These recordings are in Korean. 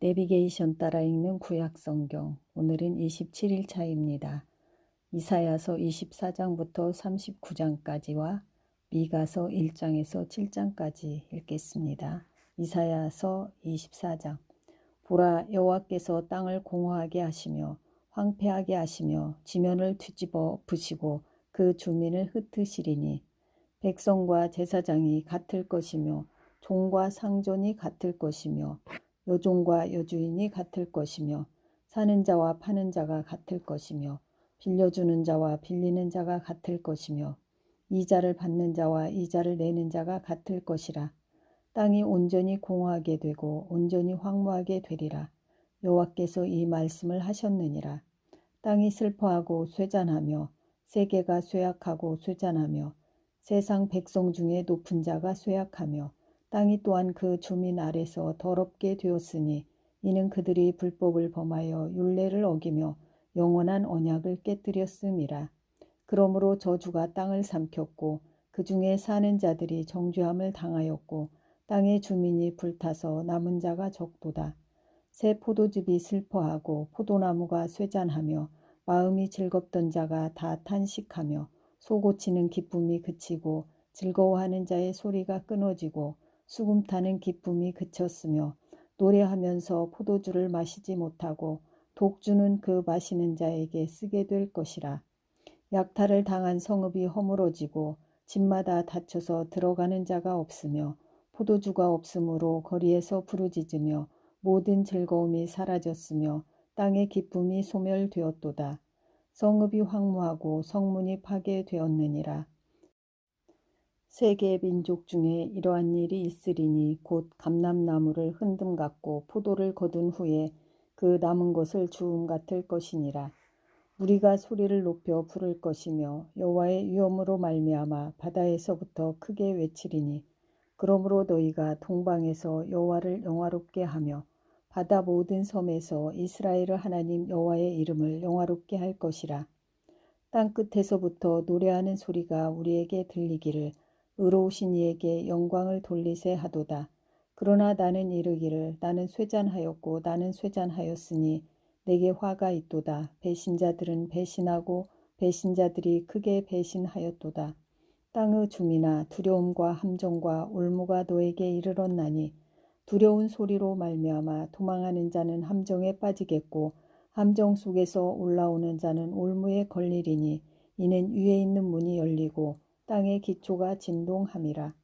내비게이션 따라 읽는 구약성경. 오늘은 27일 차입니다. 이사야서 24장부터 39장까지와 미가서 1장에서 7장까지 읽겠습니다. 이사야서 24장. 보라, 여호와께서 땅을 공허하게 하시며 황폐하게 하시며 지면을 뒤집어 엎으시고 그 주민을 흩으시리니 백성과 제사장이 같을 것이며 종과 상존이 같을 것이며 여종과 여주인이 같을 것이며 사는 자와 파는 자가 같을 것이며 빌려주는 자와 빌리는 자가 같을 것이며 이자를 받는 자와 이자를 내는 자가 같을 것이라. 땅이 온전히 공허하게 되고 온전히 황무하게 되리라. 여호와께서 이 말씀을 하셨느니라. 땅이 슬퍼하고 쇠잔하며 세계가 쇠약하고 쇠잔하며 세상 백성 중에 높은 자가 쇠약하며 땅이 또한 그 주민 아래서 더럽게 되었으니 이는 그들이 불법을 범하여 율례를 어기며 영원한 언약을 깨뜨렸음이라. 그러므로 저주가 땅을 삼켰고 그 중에 사는 자들이 정죄함을 당하였고 땅의 주민이 불타서 남은 자가 적도다. 새 포도즙이 슬퍼하고 포도나무가 쇠잔하며 마음이 즐겁던 자가 다 탄식하며 소고치는 기쁨이 그치고 즐거워하는 자의 소리가 끊어지고 수금타는 기쁨이 그쳤으며 노래하면서 포도주를 마시지 못하고 독주는 그 마시는 자에게 쓰게 될 것이라. 약탈을 당한 성읍이 허물어지고 집마다 닫혀서 들어가는 자가 없으며 포도주가 없으므로 거리에서 부르짖으며 모든 즐거움이 사라졌으며 땅의 기쁨이 소멸되었도다. 성읍이 황무하고 성문이 파괴되었느니라. 세계 민족 중에 이러한 일이 있으리니 곧 감람나무를 흔듦 같고 포도를 거둔 후에 그 남은 것을 주움 같을 것이니라. 우리가 소리를 높여 부를 것이며 여호와의 위엄으로 말미암아 바다에서부터 크게 외치리니 그러므로 너희가 동방에서 여호와를 영화롭게 하며 바다 모든 섬에서 이스라엘의 하나님 여호와의 이름을 영화롭게 할 것이라. 땅끝에서부터 노래하는 소리가 우리에게 들리기를 의로우신 이에게 영광을 돌리세 하도다. 그러나 나는 이르기를 나는 쇠잔하였고 나는 쇠잔하였으니 내게 화가 있도다. 배신자들은 배신하고 배신자들이 크게 배신하였도다. 땅의 주민아, 두려움과 함정과 올무가 너에게 이르렀나니 두려운 소리로 말미암아 도망하는 자는 함정에 빠지겠고 함정 속에서 올라오는 자는 올무에 걸리리니 이는 위에 있는 문이 열리고 땅의 기초가 진동함이라.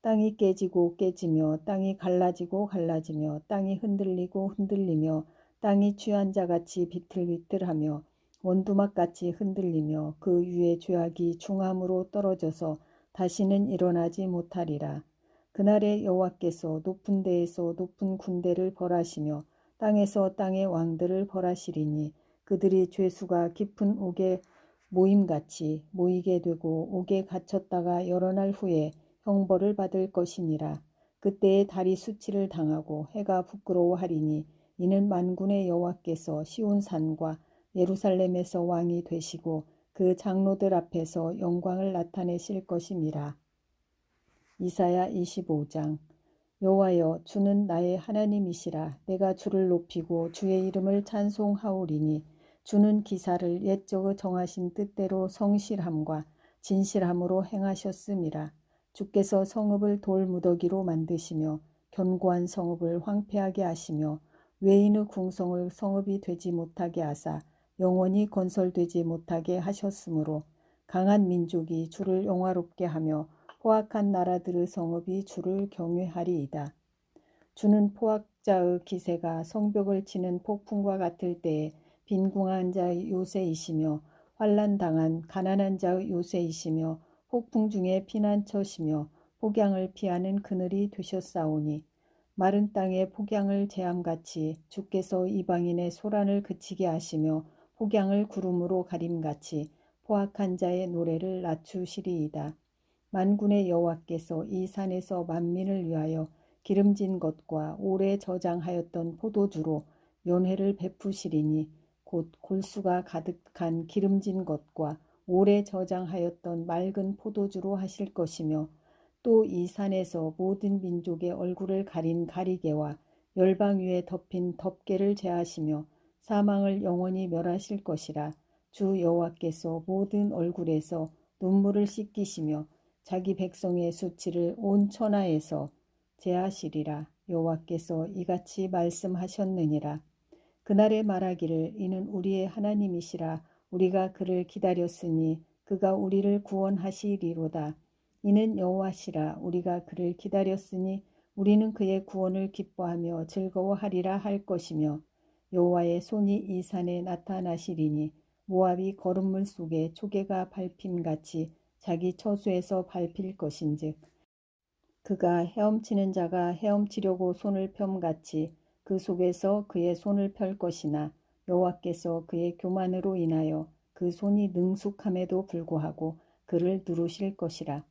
땅이 깨지고 깨지며 땅이 갈라지고 갈라지며 땅이 흔들리고 흔들리며 땅이 취한 자같이 비틀비틀하며 원두막같이 흔들리며 그 위에 죄악이 중함으로 떨어져서 다시는 일어나지 못하리라. 그날에 여호와께서 높은 데에서 높은 군대를 벌하시며 땅에서 땅의 왕들을 벌하시리니 그들이 죄수가 깊은 옥에 모임같이 모이게 되고 옥에 갇혔다가 여러 날 후에 형벌을 받을 것이니라. 그때에 달이 수치를 당하고 해가 부끄러워하리니 이는 만군의 여호와께서 시온산과 예루살렘에서 왕이 되시고 그 장로들 앞에서 영광을 나타내실 것임이라. 이사야 25장. 여호와여, 주는 나의 하나님이시라. 내가 주를 높이고 주의 이름을 찬송하오리니 주는 기사를 옛적의 정하신 뜻대로 성실함과 진실함으로 행하셨음이라. 주께서 성읍을 돌무더기로 만드시며 견고한 성읍을 황폐하게 하시며 외인의 궁성을 성읍이 되지 못하게 하사 영원히 건설되지 못하게 하셨으므로 강한 민족이 주를 영화롭게 하며 포악한 나라들의 성읍이 주를 경외하리이다. 주는 포악자의 기세가 성벽을 치는 폭풍과 같을 때에 빈궁한 자의 요새이시며 환난당한 가난한 자의 요새이시며 폭풍 중에 피난처시며 폭양을 피하는 그늘이 되셨사오니 마른 땅에 폭양을 재함같이 주께서 이방인의 소란을 그치게 하시며 폭양을 구름으로 가림같이 포악한 자의 노래를 낮추시리이다. 만군의 여호와께서 이 산에서 만민을 위하여 기름진 것과 오래 저장하였던 포도주로 연회를 베푸시리니 곧 골수가 가득한 기름진 것과 오래 저장하였던 맑은 포도주로 하실 것이며 또 이 산에서 모든 민족의 얼굴을 가린 가리개와 열방 위에 덮인 덮개를 제하시며 사망을 영원히 멸하실 것이라. 주 여호와께서 모든 얼굴에서 눈물을 씻기시며 자기 백성의 수치를 온 천하에서 제하시리라. 여호와께서 이같이 말씀하셨느니라. 그날에 말하기를 이는 우리의 하나님이시라. 우리가 그를 기다렸으니 그가 우리를 구원하시리로다. 이는 여호와시라. 우리가 그를 기다렸으니 우리는 그의 구원을 기뻐하며 즐거워하리라 할 것이며 여호와의 손이 이 산에 나타나시리니 모압이 거름물 속에 조개가 밟힘같이 자기 처소에서 밟힐 것인즉 그가 헤엄치는 자가 헤엄치려고 손을 펴같이 그 속에서 그의 손을 펼 것이나 여호와께서 그의 교만으로 인하여 그 손이 능숙함에도 불구하고 그를 누르실 것이라.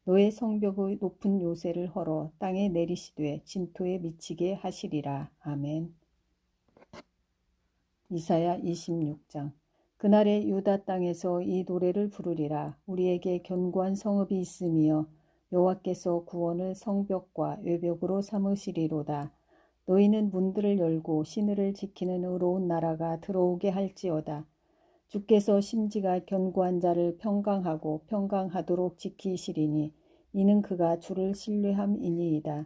너의 성벽의 높은 요새를 헐어 땅에 내리시되 진토에 미치게 하시리라. 아멘. 이사야 26장. 그날에 유다 땅에서 이 노래를 부르리라. 우리에게 견고한 성읍이 있으며 여호와께서 구원을 성벽과 외벽으로 삼으시리로다. 너희는 문들을 열고 시내를 지키는 의로운 나라가 들어오게 할지어다. 주께서 심지가 견고한 자를 평강하고 평강하도록 지키시리니 이는 그가 주를 신뢰함이니이다.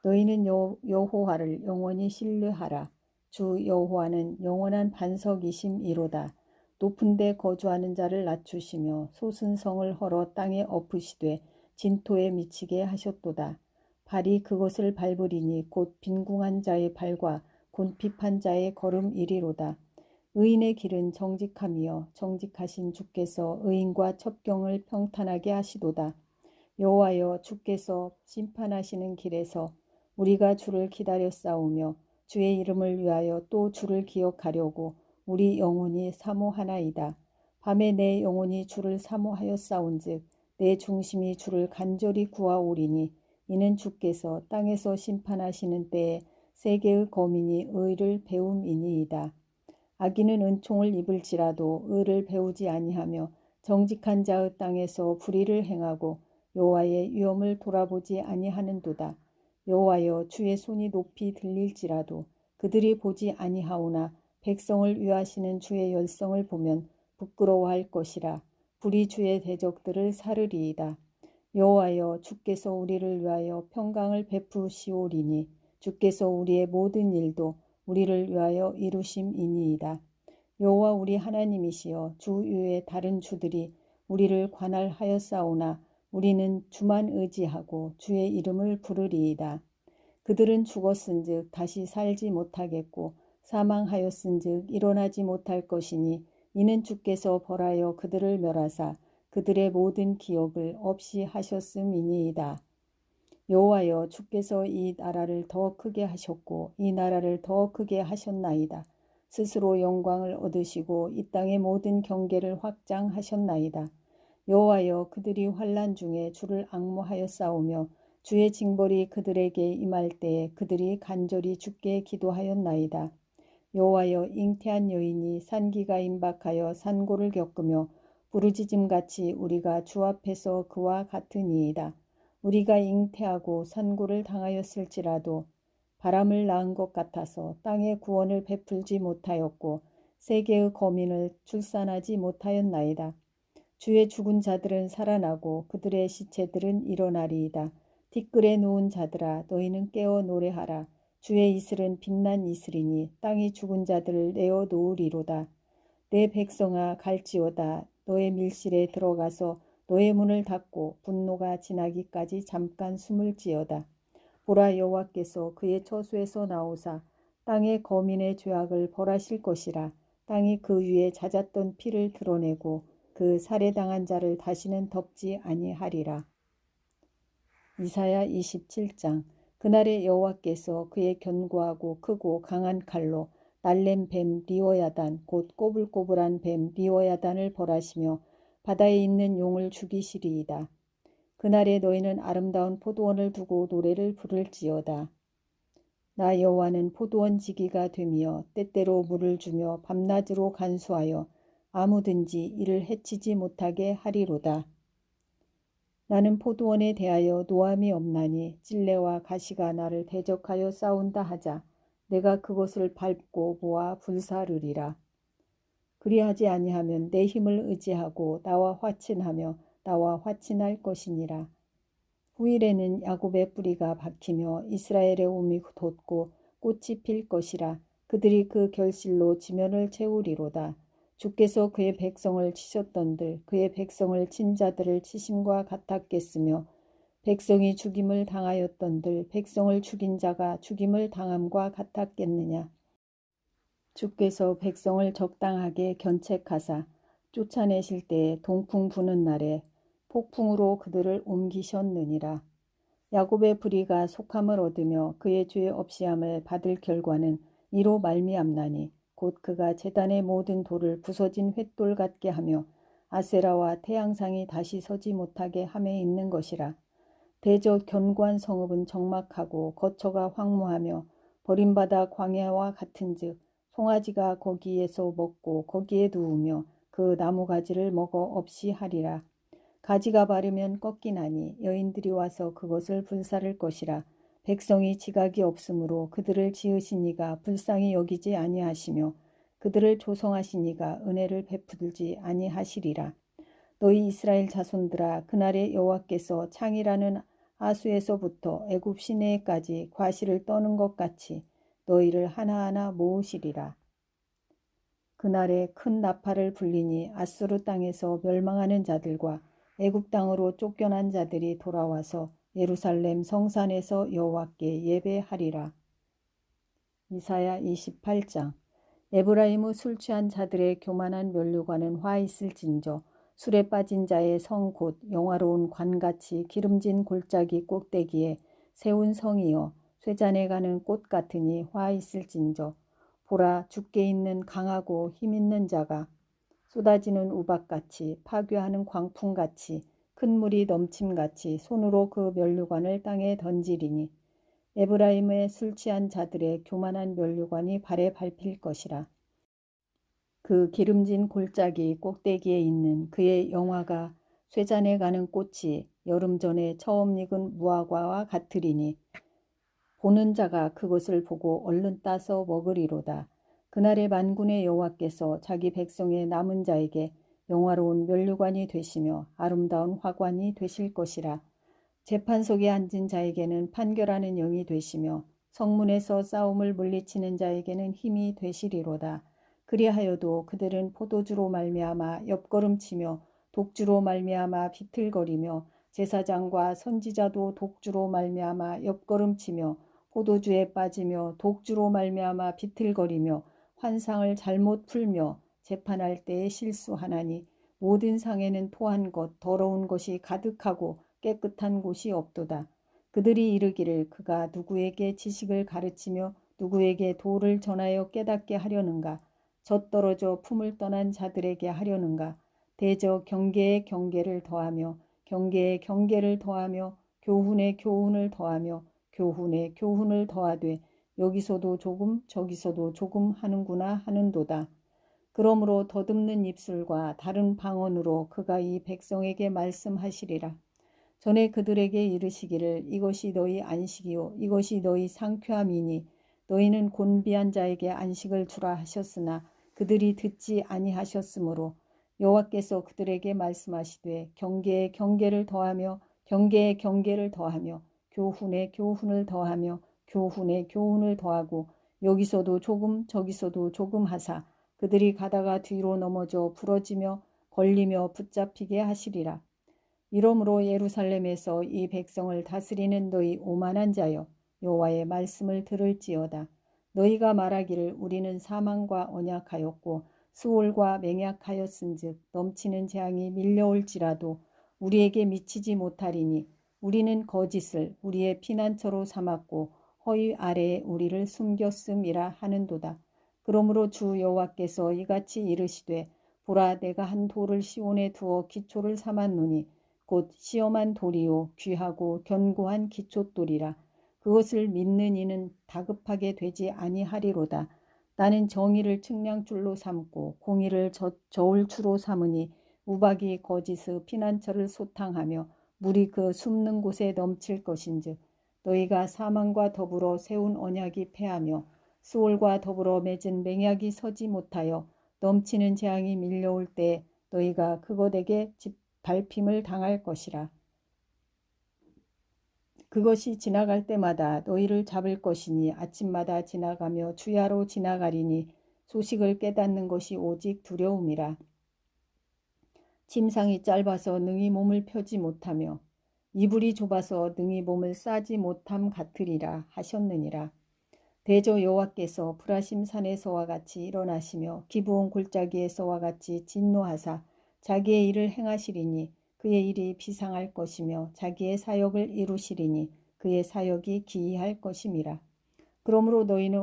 너희는 여호와를 영원히 신뢰하라. 주 여호와는 영원한 반석이심이로다. 높은 데 거주하는 자를 낮추시며 솟은 성을 헐어 땅에 엎으시되 진토에 미치게 하셨도다. 발이 그것을 밟으리니 곧 빈궁한 자의 발과 곤핍한 자의 걸음이리로다. 의인의 길은 정직하며 정직하신 주께서 의인과 첩경을 평탄하게 하시도다. 여호와여, 주께서 심판하시는 길에서 우리가 주를 기다려 싸우며 주의 이름을 위하여 또 주를 기억하려고 우리 영혼이 사모하나이다. 밤에 내 영혼이 주를 사모하여 싸운즉 내 중심이 주를 간절히 구하오리니 이는 주께서 땅에서 심판하시는 때에 세계의 거민이 의를 배움이니이다. 악인은 은총을 입을지라도 의를 배우지 아니하며 정직한 자의 땅에서 불의를 행하고 여호와의 위엄을 돌아보지 아니하는도다. 여호와여, 주의 손이 높이 들릴지라도 그들이 보지 아니하오나 백성을 위하시는 주의 열성을 보면 부끄러워할 것이라. 불이 주의 대적들을 사르리이다. 여호와여, 주께서 우리를 위하여 평강을 베푸시오리니 주께서 우리의 모든 일도 우리를 위하여 이루심이니이다. 여호와 우리 하나님이시여, 주 외에 다른 주들이 우리를 관할하였사오나 우리는 주만 의지하고 주의 이름을 부르리이다. 그들은 죽었은즉 다시 살지 못하겠고 사망하였은즉 일어나지 못할 것이니 이는 주께서 벌하여 그들을 멸하사 그들의 모든 기억을 없이 하셨음이니이다. 여호와여, 주께서 이 나라를 더 크게 하셨고 이 나라를 더 크게 하셨나이다. 스스로 영광을 얻으시고 이 땅의 모든 경계를 확장하셨나이다. 여호와여, 그들이 환난 중에 주를 앙모하여 싸우며 주의 징벌이 그들에게 임할 때에 그들이 간절히 주께 기도하였나이다. 여호와여, 잉태한 여인이 산기가 임박하여 산고를 겪으며 부르짖음같이 우리가 주 앞에서 그와 같으니이다. 우리가 잉태하고 산고를 당하였을지라도 바람을 낳은 것 같아서 땅에 구원을 베풀지 못하였고 세계의 거민을 출산하지 못하였나이다. 주의 죽은 자들은 살아나고 그들의 시체들은 일어나리이다. 티끌에 누운 자들아, 너희는 깨어 노래하라. 주의 이슬은 빛난 이슬이니 땅이 죽은 자들을 내어 놓으리로다. 내 백성아, 갈지어다. 너의 밀실에 들어가서 너의 문을 닫고 분노가 지나기까지 잠깐 숨을지어다. 보라, 여호와께서 그의 처소에서 나오사 땅의 거민의 죄악을 벌하실 것이라. 땅이 그 위에 잦았던 피를 드러내고 그 살해당한 자를 다시는 덮지 아니하리라. 이사야 27장. 그날에 여호와께서 그의 견고하고 크고 강한 칼로 날렘 뱀 리워야단 곧 꼬불꼬불한 뱀 리워야단을 벌하시며 바다에 있는 용을 죽이시리이다. 그날에 너희는 아름다운 포도원을 두고 노래를 부를지어다. 나 여호와는 포도원 지기가 되며 때때로 물을 주며 밤낮으로 간수하여 아무든지 이를 해치지 못하게 하리로다. 나는 포도원에 대하여 노함이 없나니 찔레와 가시가 나를 대적하여 싸운다 하자 내가 그것을 밟고 모아 불사르리라. 그리하지 아니하면 내 힘을 의지하고 나와 화친하며 나와 화친할 것이니라. 후일에는 야곱의 뿌리가 박히며 이스라엘의 움이 돋고 꽃이 필 것이라. 그들이 그 결실로 지면을 채우리로다. 주께서 그의 백성을 치셨던들 그의 백성을 친 자들을 치심과 같았겠으며 백성이 죽임을 당하였던들 백성을 죽인 자가 죽임을 당함과 같았겠느냐. 주께서 백성을 적당하게 견책하사 쫓아내실 때에 동풍 부는 날에 폭풍으로 그들을 옮기셨느니라. 야곱의 불의가 속함을 얻으며 그의 죄 없이함을 받을 결과는 이로 말미암나니 곧 그가 제단의 모든 돌을 부서진 횃돌 같게 하며 아세라와 태양상이 다시 서지 못하게 함에 있는 것이라. 대저 견고한 성읍은 적막하고 거처가 황무하며 버림받아 광야와 같은즉 송아지가 거기에서 먹고 거기에 누우며 그 나무가지를 먹어 없이 하리라. 가지가 바르면 꺾이나니 여인들이 와서 그것을 불사를 것이라. 백성이 지각이 없으므로 그들을 지으신 이가 불쌍히 여기지 아니하시며 그들을 조성하신 이가 은혜를 베풀지 아니하시리라. 너희 이스라엘 자손들아 그날에 여호와께서 창이라는 아수에서부터 애굽 시내에까지 과실을 떠는 것 같이 너희를 하나하나 모으시리라. 그날에 큰 나팔을 불리니 아수르 땅에서 멸망하는 자들과 애굽 땅으로 쫓겨난 자들이 돌아와서 예루살렘 성산에서 여호와께 예배하리라. 이사야 28장. 에브라임의 술 취한 자들의 교만한 면류관은 화 있을진저 술에 빠진 자의 성 곧 영화로운 관같이 기름진 골짜기 꼭대기에 세운 성이여 쇠잔에 가는 꽃 같으니 화 있을진저 보라 죽게 있는 강하고 힘 있는 자가 쏟아지는 우박같이 파괴하는 광풍같이 큰 물이 넘침같이 손으로 그 면류관을 땅에 던지리니 에브라임의 술 취한 자들의 교만한 면류관이 발에 밟힐 것이라. 그 기름진 골짜기 꼭대기에 있는 그의 영화가 쇠잔에 가는 꽃이 여름 전에 처음 익은 무화과와 같으리니 보는 자가 그것을 보고 얼른 따서 먹으리로다. 그날에 만군의 여호와께서 자기 백성의 남은 자에게 영화로운 면류관이 되시며 아름다운 화관이 되실 것이라. 재판석에 앉은 자에게는 판결하는 영이 되시며 성문에서 싸움을 물리치는 자에게는 힘이 되시리로다. 그리하여도 그들은 포도주로 말미암아 옆걸음치며 독주로 말미암아 비틀거리며 제사장과 선지자도 독주로 말미암아 옆걸음치며 포도주에 빠지며 독주로 말미암아 비틀거리며 환상을 잘못 풀며 재판할 때에 실수하나니 모든 상에는 토한 것 더러운 것이 가득하고 깨끗한 곳이 없도다. 그들이 이르기를 그가 누구에게 지식을 가르치며 누구에게 도를 전하여 깨닫게 하려는가. 젖떨어져 품을 떠난 자들에게 하려는가. 대저 경계에 경계를 더하며 경계에 경계를 더하며 교훈에 교훈을 더하며 교훈에 교훈을 더하되 여기서도 조금 저기서도 조금 하는구나 하는도다. 그러므로 더듬는 입술과 다른 방언으로 그가 이 백성에게 말씀하시리라. 전에 그들에게 이르시기를 이것이 너희 안식이요 이것이 너희 상쾌함이니 너희는 곤비한 자에게 안식을 주라 하셨으나 그들이 듣지 아니하셨으므로 여호와께서 그들에게 말씀하시되 경계에 경계를 더하며 경계에 경계를 더하며 교훈에 교훈을 더하며 교훈에 교훈을 더하고 여기서도 조금 저기서도 조금 하사 그들이 가다가 뒤로 넘어져 부러지며 걸리며 붙잡히게 하시리라. 이러므로 예루살렘에서 이 백성을 다스리는 너희 오만한 자여 여호와의 말씀을 들을지어다. 너희가 말하기를 우리는 사망과 언약하였고 수월과 맹약하였은즉 넘치는 재앙이 밀려올지라도 우리에게 미치지 못하리니 우리는 거짓을 우리의 피난처로 삼았고 허위 아래에 우리를 숨겼음이라 하는도다. 그러므로 주 여호와께서 이같이 이르시되 보라 내가 한 돌을 시온에 두어 기초를 삼았노니 곧 시험한 돌이요 귀하고 견고한 기초돌이라. 그것을 믿는 이는 다급하게 되지 아니하리로다. 나는 정의를 측량줄로 삼고 공의를 저울추로 삼으니 우박이 거짓의 피난처를 소탕하며 물이 그 숨는 곳에 넘칠 것인즉 너희가 사망과 더불어 세운 언약이 패하며 스올과 더불어 맺은 맹약이 서지 못하여 넘치는 재앙이 밀려올 때 너희가 그것에게 밟힘을 당할 것이라. 그것이 지나갈 때마다 너희를 잡을 것이니 아침마다 지나가며 주야로 지나가리니 소식을 깨닫는 것이 오직 두려움이라. 침상이 짧아서 능히 몸을 펴지 못하며 이불이 좁아서 능히 몸을 싸지 못함 같으리라 하셨느니라. 대저 여호와께서 브라심 산에서와 같이 일어나시며 기브온 골짜기에서와 같이 진노하사 자기의 일을 행하시리니 그의 일이 비상할 것이며 자기의 사역을 이루시리니 그의 사역이 기이할 것임이라. 그러므로 너희는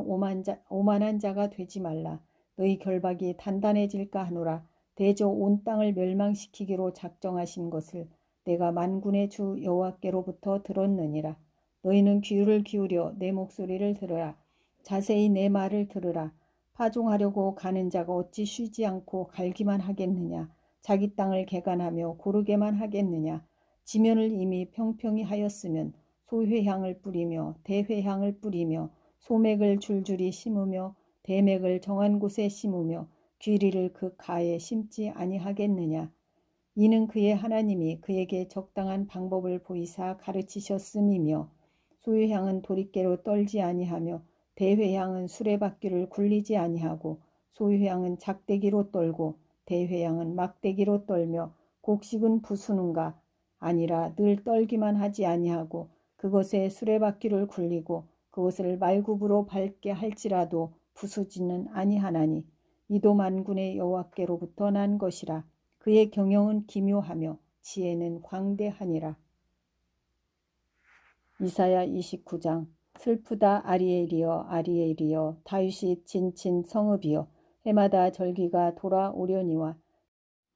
오만한 자가 되지 말라. 너희 결박이 단단해질까 하노라. 대저 온 땅을 멸망시키기로 작정하신 것을 내가 만군의 주 여호와께로부터 들었느니라. 너희는 귀를 기울여 내 목소리를 들으라. 자세히 내 말을 들으라. 파종하려고 가는 자가 어찌 쉬지 않고 갈기만 하겠느냐. 자기 땅을 개간하며 고르게만 하겠느냐. 지면을 이미 평평히 하였으면 소회향을 뿌리며 대회향을 뿌리며 소맥을 줄줄이 심으며 대맥을 정한 곳에 심으며 귀리를 그 가에 심지 아니하겠느냐. 이는 그의 하나님이 그에게 적당한 방법을 보이사 가르치셨음이며 소유향은 도리깨로 떨지 아니하며 대회향은 수레바퀴를 굴리지 아니하고 소유향은 작대기로 떨고 대회향은 막대기로 떨며 곡식은 부수는가 아니라 늘 떨기만 하지 아니하고 그것에 수레바퀴를 굴리고 그것을 말굽으로 밟게 할지라도 부수지는 아니하나니 이도 만군의 여호와께로부터 난 것이라. 그의 경영은 기묘하며 지혜는 광대하니라. 이사야 29장. 슬프다 아리엘이여 아리엘이여 다윗이 진친 성읍이여 해마다 절기가 돌아오려니와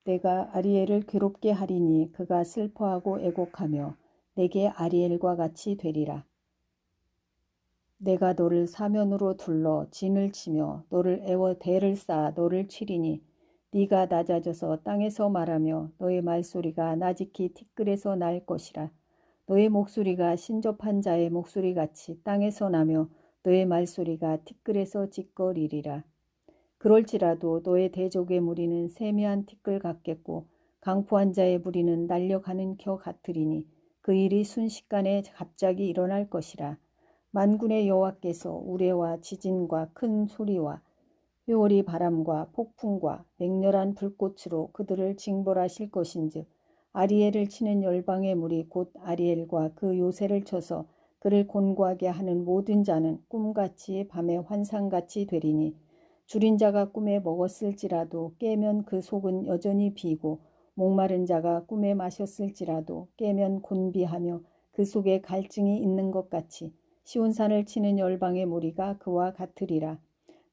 내가 아리엘을 괴롭게 하리니 그가 슬퍼하고 애곡하며 내게 아리엘과 같이 되리라. 내가 너를 사면으로 둘러 진을 치며 너를 애워 대를 쌓아 너를 치리니 네가 낮아져서 땅에서 말하며 너의 말소리가 나지키 티끌에서 날 것이라. 너의 목소리가 신접한 자의 목소리같이 땅에서 나며 너의 말소리가 티끌에서 찌꺼리리라. 그럴지라도 너의 대적의 무리는 세미한 티끌 같겠고 강포한 자의 무리는 날려가는 겨 같으리니 그 일이 순식간에 갑자기 일어날 것이라. 만군의 여호와께서 우레와 지진과 큰 소리와 회오리 바람과 폭풍과 맹렬한 불꽃으로 그들을 징벌하실 것인즉 아리엘을 치는 열방의 무리 곧 아리엘과 그 요새를 쳐서 그를 곤고하게 하는 모든 자는 꿈같이 밤의 환상같이 되리니 줄인 자가 꿈에 먹었을지라도 깨면 그 속은 여전히 비고 목마른 자가 꿈에 마셨을지라도 깨면 곤비하며 그 속에 갈증이 있는 것 같이 시온산을 치는 열방의 무리가 그와 같으리라.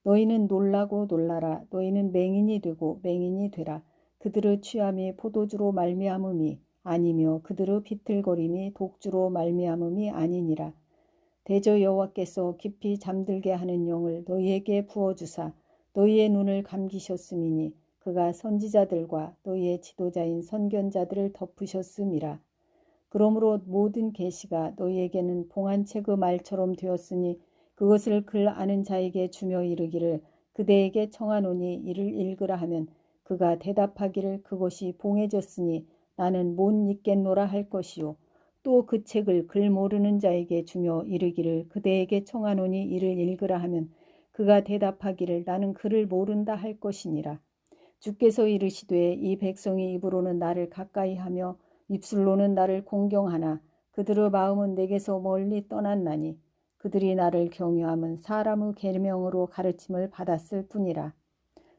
너희는 놀라고 놀라라. 너희는 맹인이 되고 맹인이 되라. 그들의 취함이 포도주로 말미암음이 아니며 그들의 비틀거림이 독주로 말미암음이 아니니라. 대저 여호와께서 깊이 잠들게 하는 영을 너희에게 부어주사 너희의 눈을 감기셨음이니 그가 선지자들과 너희의 지도자인 선견자들을 덮으셨음이라. 그러므로 모든 계시가 너희에게는 봉안책의 말처럼 되었으니 그것을 글 아는 자에게 주며 이르기를 그대에게 청하노니 이를 읽으라 하면 그가 대답하기를 그것이 봉해졌으니 나는 못 읽겠노라 할 것이요. 또 그 책을 글 모르는 자에게 주며 이르기를 그대에게 청하노니 이를 읽으라 하면 그가 대답하기를 나는 글을 모른다 할 것이니라. 주께서 이르시되 이 백성이 입으로는 나를 가까이하며 입술로는 나를 공경하나 그들의 마음은 내게서 멀리 떠났나니 그들이 나를 경유함은 사람의 계명으로 가르침을 받았을 뿐이라.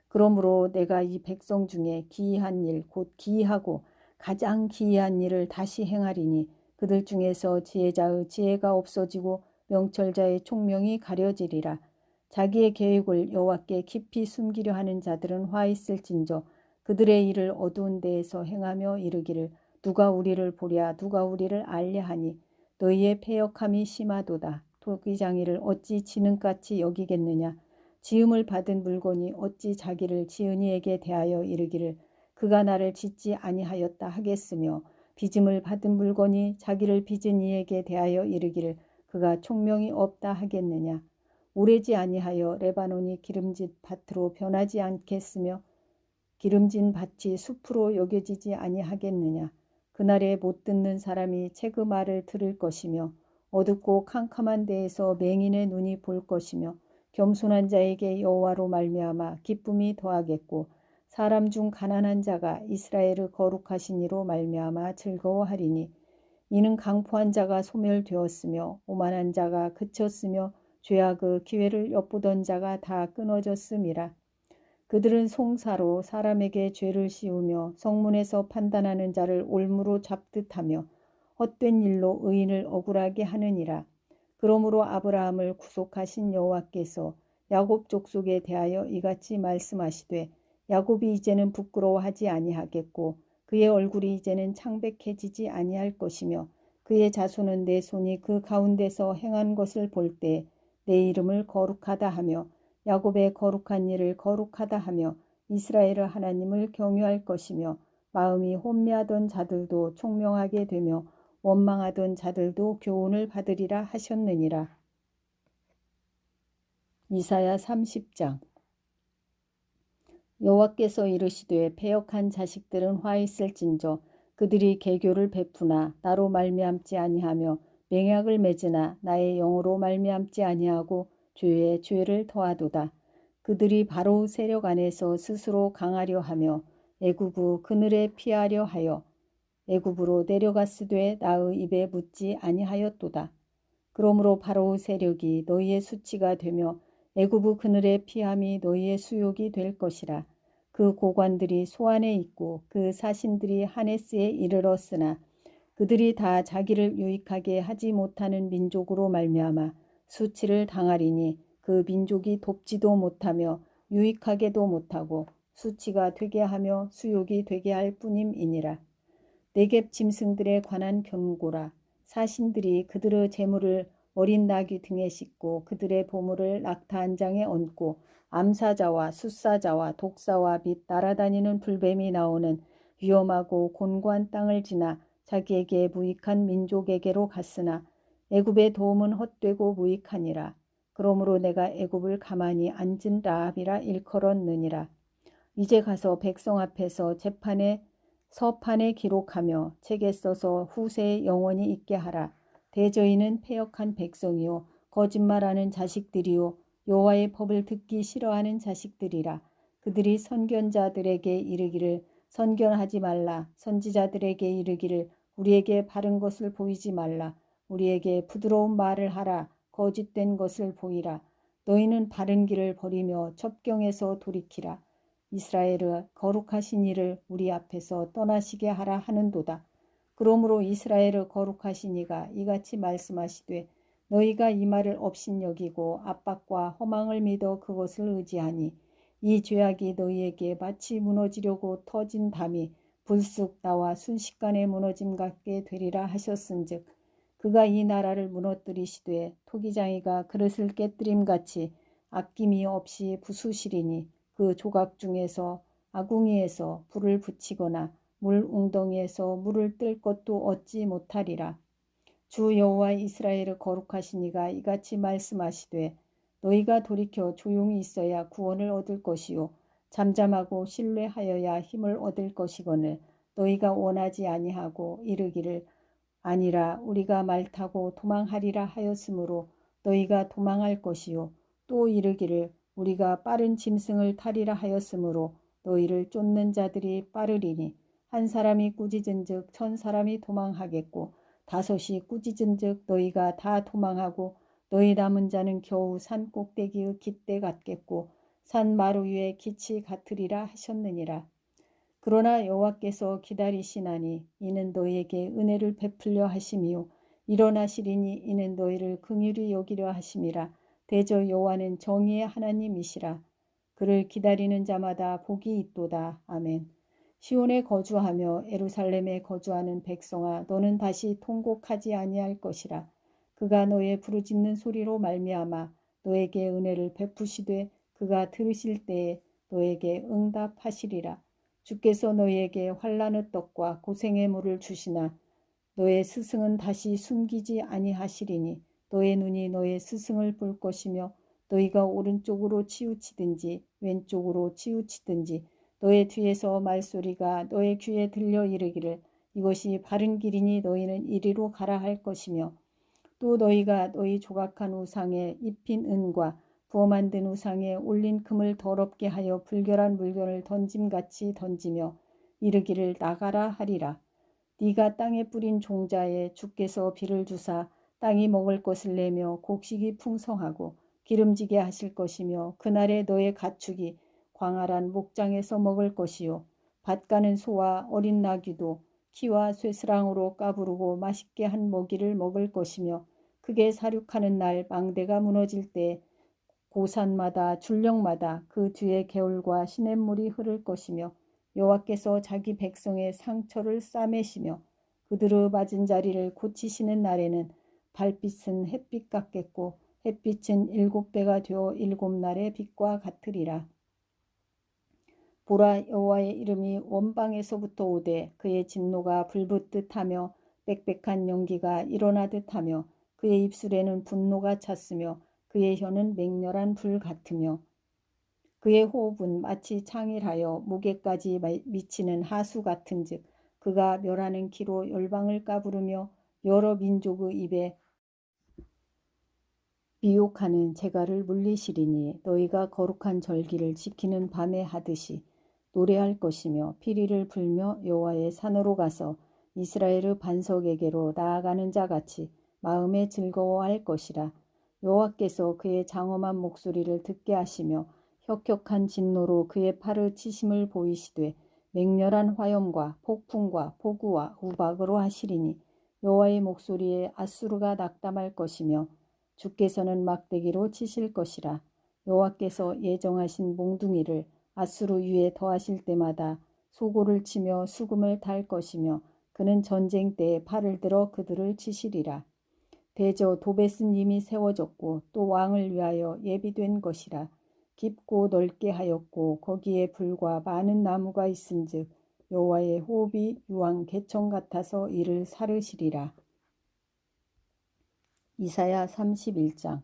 그러므로 내가 이 백성 중에 기이한 일 곧 기이하고 가장 기이한 일을 다시 행하리니 그들 중에서 지혜자의 지혜가 없어지고 명철자의 총명이 가려지리라. 자기의 계획을 여호와께 깊이 숨기려 하는 자들은 화 있을진저 그들의 일을 어두운 데에서 행하며 이르기를 누가 우리를 보랴 누가 우리를 알랴 하니 너희의 패역함이 심하도다. 토기장이를 어찌 지능같이 여기겠느냐. 지음을 받은 물건이 어찌 자기를 지은이에게 대하여 이르기를 그가 나를 짓지 아니하였다 하겠으며 빚음을 받은 물건이 자기를 빚은 이에게 대하여 이르기를 그가 총명이 없다 하겠느냐. 오래지 아니하여 레바논이 기름진 밭으로 변하지 않겠으며 기름진 밭이 숲으로 여겨지지 아니하겠느냐. 그날에 못 듣는 사람이 채 그 말을 들을 것이며 어둡고 캄캄한 데에서 맹인의 눈이 볼 것이며 겸손한 자에게 여호와로 말미암아 기쁨이 더하겠고 사람 중 가난한 자가 이스라엘의 거룩하신 이로 말미암아 즐거워하리니 이는 강포한 자가 소멸되었으며 오만한 자가 그쳤으며 죄악의 기회를 엿보던 자가 다 끊어졌음이라. 그들은 송사로 사람에게 죄를 씌우며 성문에서 판단하는 자를 올무로 잡듯하며 헛된 일로 의인을 억울하게 하느니라. 그러므로 아브라함을 구속하신 여호와께서 야곱 족속에 대하여 이같이 말씀하시되 야곱이 이제는 부끄러워하지 아니하겠고 그의 얼굴이 이제는 창백해지지 아니할 것이며 그의 자손은 내 손이 그 가운데서 행한 것을 볼 때 내 이름을 거룩하다 하며 야곱의 거룩한 일을 거룩하다 하며 이스라엘의 하나님을 경유할 것이며 마음이 혼미하던 자들도 총명하게 되며 원망하던 자들도 교훈을 받으리라 하셨느니라. 이사야 30장. 여호와께서 이르시되 패역한 자식들은 화 있을진저 그들이 계교를 베푸나 나로 말미암지 아니하며 맹약을 맺으나 나의 영으로 말미암지 아니하고 죄에 죄를 더하도다. 그들이 바로 세력 안에서 스스로 강하려 하며 애굽의 그늘에 피하려 하여 애굽으로 내려갔으되 나의 입에 묻지 아니하였도다. 그러므로 바로의 세력이 너희의 수치가 되며 애굽의 그늘에 피함이 너희의 수욕이 될 것이라. 그 고관들이 소안에 있고 그 사신들이 하네스에 이르렀으나 그들이 다 자기를 유익하게 하지 못하는 민족으로 말미암아 수치를 당하리니 그 민족이 돕지도 못하며 유익하게도 못하고 수치가 되게 하며 수욕이 되게 할 뿐임이니라. 네겝 짐승들에 관한 경고라. 사신들이 그들의 재물을 어린 나귀 등에 싣고 그들의 보물을 낙타 한 장에 얹고 암사자와 숫사자와 독사와 및 날아다니는 불뱀이 나오는 위험하고 곤고한 땅을 지나 자기에게 무익한 민족에게로 갔으나 애굽의 도움은 헛되고 무익하니라. 그러므로 내가 애굽을 가만히 앉은 라합이라 일컬었느니라. 이제 가서 백성 앞에서 재판에 서판에 기록하며 책에 써서 후세에 영원히 있게 하라. 대저인은 패역한 백성이요 거짓말하는 자식들이요 여호와의 법을 듣기 싫어하는 자식들이라. 그들이 선견자들에게 이르기를 선견하지 말라. 선지자들에게 이르기를 우리에게 바른 것을 보이지 말라. 우리에게 부드러운 말을 하라. 거짓된 것을 보이라. 너희는 바른 길을 버리며 첩경에서 돌이키라. 이스라엘의 거룩하신 이를 우리 앞에서 떠나시게 하라 하는도다. 그러므로 이스라엘의 거룩하신 이가 이같이 말씀하시되 너희가 이 말을 업신여기고 압박과 허망을 믿어 그것을 의지하니 이 죄악이 너희에게 마치 무너지려고 터진 담이 불쑥 나와 순식간에 무너짐 같게 되리라 하셨은즉 그가 이 나라를 무너뜨리시되 토기장이가 그릇을 깨뜨림같이 아낌이 없이 부수시리니 그 조각 중에서 아궁이에서 불을 붙이거나 물 웅덩이에서 물을 뜰 것도 얻지 못하리라. 주 여호와 이스라엘의 거룩하신 이가 이같이 말씀하시되 너희가 돌이켜 조용히 있어야 구원을 얻을 것이요 잠잠하고 신뢰하여야 힘을 얻을 것이거늘 너희가 원하지 아니하고 이르기를 아니라 우리가 말 타고 도망하리라 하였으므로 너희가 도망할 것이요 또 이르기를 우리가 빠른 짐승을 타리라 하였으므로 너희를 쫓는 자들이 빠르리니 한 사람이 꾸짖은즉 천 사람이 도망하겠고 다섯이 꾸짖은즉 너희가 다 도망하고 너희 남은 자는 겨우 산 꼭대기의 깃대 같겠고 산 마루 위에 깃이 같으리라 하셨느니라. 그러나 여호와께서 기다리시나니 이는 너희에게 은혜를 베풀려 하심이요 일어나시리니 이는 너희를 긍휼히 여기려 하심이라. 대저 여호와는 정의의 하나님이시라. 그를 기다리는 자마다 복이 있도다. 아멘. 시온에 거주하며 예루살렘에 거주하는 백성아 너는 다시 통곡하지 아니할 것이라. 그가 너의 부르짖는 소리로 말미암아 너에게 은혜를 베푸시되 그가 들으실 때에 너에게 응답하시리라. 주께서 너희에게 환난의 떡과 고생의 물을 주시나 너의 스승은 다시 숨기지 아니하시리니 너의 눈이 너의 스승을 볼 것이며 너희가 오른쪽으로 치우치든지 왼쪽으로 치우치든지 너의 뒤에서 말소리가 너의 귀에 들려 이르기를 이것이 바른 길이니 너희는 이리로 가라 할 것이며 또 너희가 너희 조각한 우상에 입힌 은과 부어 만든 우상에 올린 금을 더럽게 하여 불결한 물건을 던짐같이 던지며 이르기를 나가라 하리라. 네가 땅에 뿌린 종자에 주께서 비를 주사 땅이 먹을 것을 내며 곡식이 풍성하고 기름지게 하실 것이며 그날에 너의 가축이 광활한 목장에서 먹을 것이요 밭 가는 소와 어린 나귀도 키와 쇠스랑으로 까부르고 맛있게 한 먹이를 먹을 것이며 크게 사륙하는 날 망대가 무너질 때 고산마다 줄령마다 그 뒤에 개울과 시냇물이 흐를 것이며 여호와께서 자기 백성의 상처를 싸매시며 그들의 맞은 자리를 고치시는 날에는 달빛은 햇빛 같겠고 햇빛은 7배가 되어 7날의 빛과 같으리라. 보라 여호와의 이름이 원방에서부터 오되 그의 진노가 불붙듯 하며 빽빽한 연기가 일어나듯 하며 그의 입술에는 분노가 찼으며 그의 혀는 맹렬한 불 같으며 그의 호흡은 마치 창일하여 무게까지 미치는 하수 같은즉 그가 멸하는 키로 열방을 까부르며 여러 민족의 입에 미혹하는 재갈을 물리시리니 너희가 거룩한 절기를 지키는 밤에 하듯이 노래할 것이며 피리를 불며 여호와의 산으로 가서 이스라엘의 반석에게로 나아가는 자같이 마음에 즐거워할 것이라. 여호와께서 그의 장엄한 목소리를 듣게 하시며 혁혁한 진노로 그의 팔을 치심을 보이시되 맹렬한 화염과 폭풍과 폭우와 우박으로 하시리니 여호와의 목소리에 아수르가 낙담할 것이며 주께서는 막대기로 치실 것이라. 여호와께서 예정하신 몽둥이를 아수르 위에 더하실 때마다 소고를 치며 수금을 탈 것이며 그는 전쟁 때에 팔을 들어 그들을 치시리라. 대저 도벳은 이미 세워졌고 또 왕을 위하여 예비된 것이라. 깊고 넓게 하였고 거기에 불과 많은 나무가 있은즉 여호와의 호흡이 유황 개청 같아서 이를 사르시리라. 이사야 31장.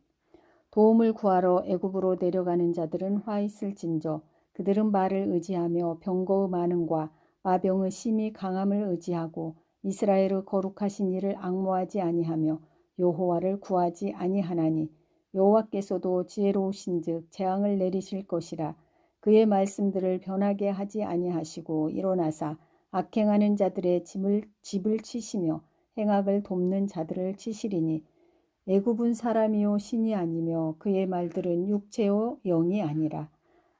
도움을 구하러 애굽으로 내려가는 자들은 화 있을진저 그들은 말을 의지하며 병거의 많음과 마병의 심히 강함을 의지하고 이스라엘의 거룩하신 이를 앙모하지 아니하며 여호와를 구하지 아니하나니 여호와께서도 지혜로우신즉 재앙을 내리실 것이라. 그의 말씀들을 변하게 하지 아니하시고 일어나사 악행하는 자들의 집을 치시며 행악을 돕는 자들을 치시리니 애굽은 사람이요 신이 아니며 그의 말들은 육체요 영이 아니라.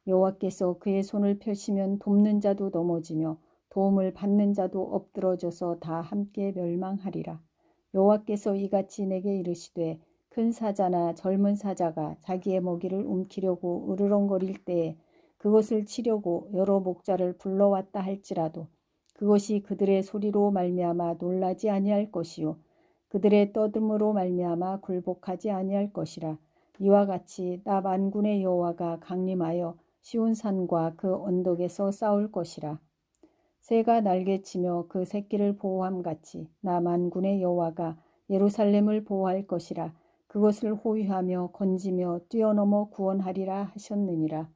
여호와께서 그의 손을 펴시면 돕는 자도 넘어지며 도움을 받는 자도 엎드러져서 다 함께 멸망하리라. 여호와께서 이같이 내게 이르시되 큰 사자나 젊은 사자가 자기의 먹이를 움키려고 으르렁거릴 때에 그것을 치려고 여러 목자를 불러왔다 할지라도 그것이 그들의 소리로 말미암아 놀라지 아니할 것이요 그들의 떠듦으로 말미암아 굴복하지 아니할 것이라. 이와 같이 나 만군의 여호와가 강림하여 시온산과 그 언덕에서 싸울 것이라. 새가 날개치며 그 새끼를 보호함같이 나 만군의 여호와가 예루살렘을 보호할 것이라. 그것을 호위하며 건지며 뛰어넘어 구원하리라 하셨느니라.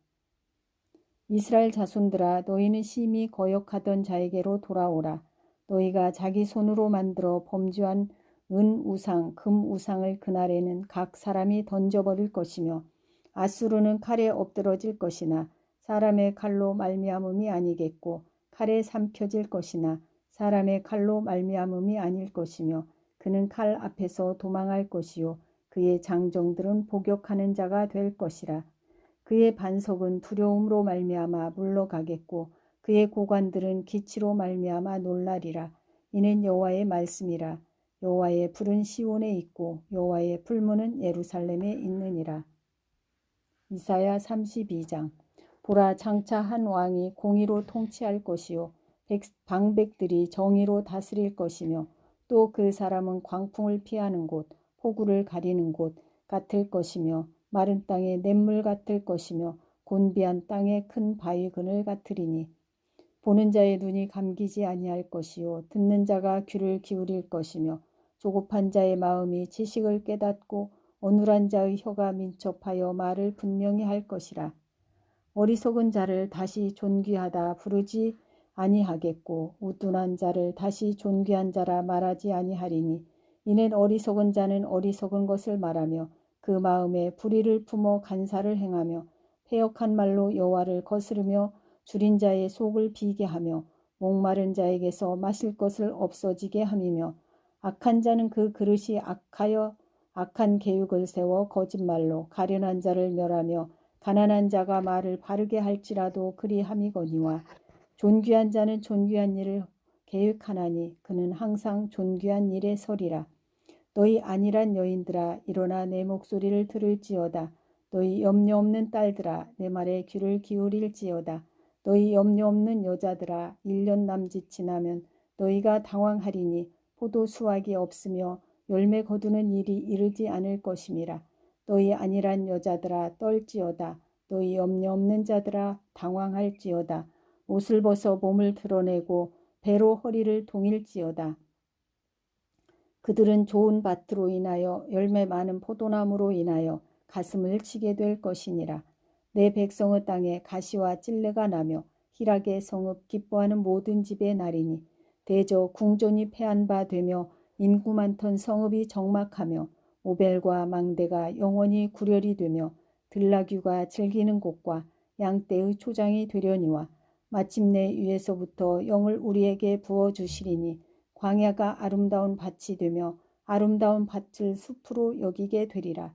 이스라엘 자손들아 너희는 심히 거역하던 자에게로 돌아오라. 너희가 자기 손으로 만들어 범죄한 은 우상, 금 우상을 그날에는 각 사람이 던져버릴 것이며 아수르는 칼에 엎드러질 것이나 사람의 칼로 말미암음이 아니겠고 칼에 삼켜질 것이나 사람의 칼로 말미암음이 아닐 것이며 그는 칼 앞에서 도망할 것이요 그의 장정들은 복역하는 자가 될 것이라. 그의 반석은 두려움으로 말미암아 물러가겠고 그의 고관들은 기치로 말미암아 놀라리라. 이는 여호와의 말씀이라. 여호와의 불은 시온에 있고 여호와의 풀무는 예루살렘에 있느니라. 이사야 32장. 보라 장차 한 왕이 공의로 통치할 것이요 방백들이 정의로 다스릴 것이며 또 그 사람은 광풍을 피하는 곳 폭우를 가리는 곳 같을 것이며 마른 땅에 냇물 같을 것이며 곤비한 땅에 큰 바위 그늘 같으리니 보는 자의 눈이 감기지 아니할 것이요 듣는 자가 귀를 기울일 것이며 조급한 자의 마음이 지식을 깨닫고 어눌한 자의 혀가 민첩하여 말을 분명히 할 것이라. 어리석은 자를 다시 존귀하다 부르지 아니하겠고 우둔한 자를 다시 존귀한 자라 말하지 아니하리니 이는 어리석은 자는 어리석은 것을 말하며 그 마음에 불의를 품어 간사를 행하며 패역한 말로 여호와를 거스르며 줄인 자의 속을 비게 하며 목마른 자에게서 마실 것을 없어지게 함이며 악한 자는 그 그릇이 악하여 악한 계획을 세워 거짓말로 가련한 자를 멸하며 가난한 자가 말을 바르게 할지라도 그리함이거니와 존귀한 자는 존귀한 일을 계획하나니 그는 항상 존귀한 일에 서리라. 너희 안일한 여인들아 일어나 내 목소리를 들을지어다. 너희 염려 없는 딸들아 내 말에 귀를 기울일지어다. 너희 염려 없는 여자들아 1년 남짓 지나면 너희가 당황하리니 포도 수확이 없으며 열매 거두는 일이 이르지 않을 것임이라. 너희 안일한 여자들아 떨지어다. 너희 염려 없는 자들아 당황할지어다. 옷을 벗어 몸을 드러내고 배로 허리를 동일지어다. 그들은 좋은 밭으로 인하여 열매 많은 포도나무로 인하여 가슴을 치게 될 것이니라. 내 백성의 땅에 가시와 찔레가 나며 희락의 성읍 기뻐하는 모든 집의 날이니 대저 궁전이 패한 바 되며 인구 많던 성읍이 적막하며 오벨과 망대가 영원히 구렬이 되며 들나귀가 즐기는 곳과 양떼의 초장이 되려니와 마침내 위에서부터 영을 우리에게 부어주시리니 광야가 아름다운 밭이 되며 아름다운 밭을 숲으로 여기게 되리라.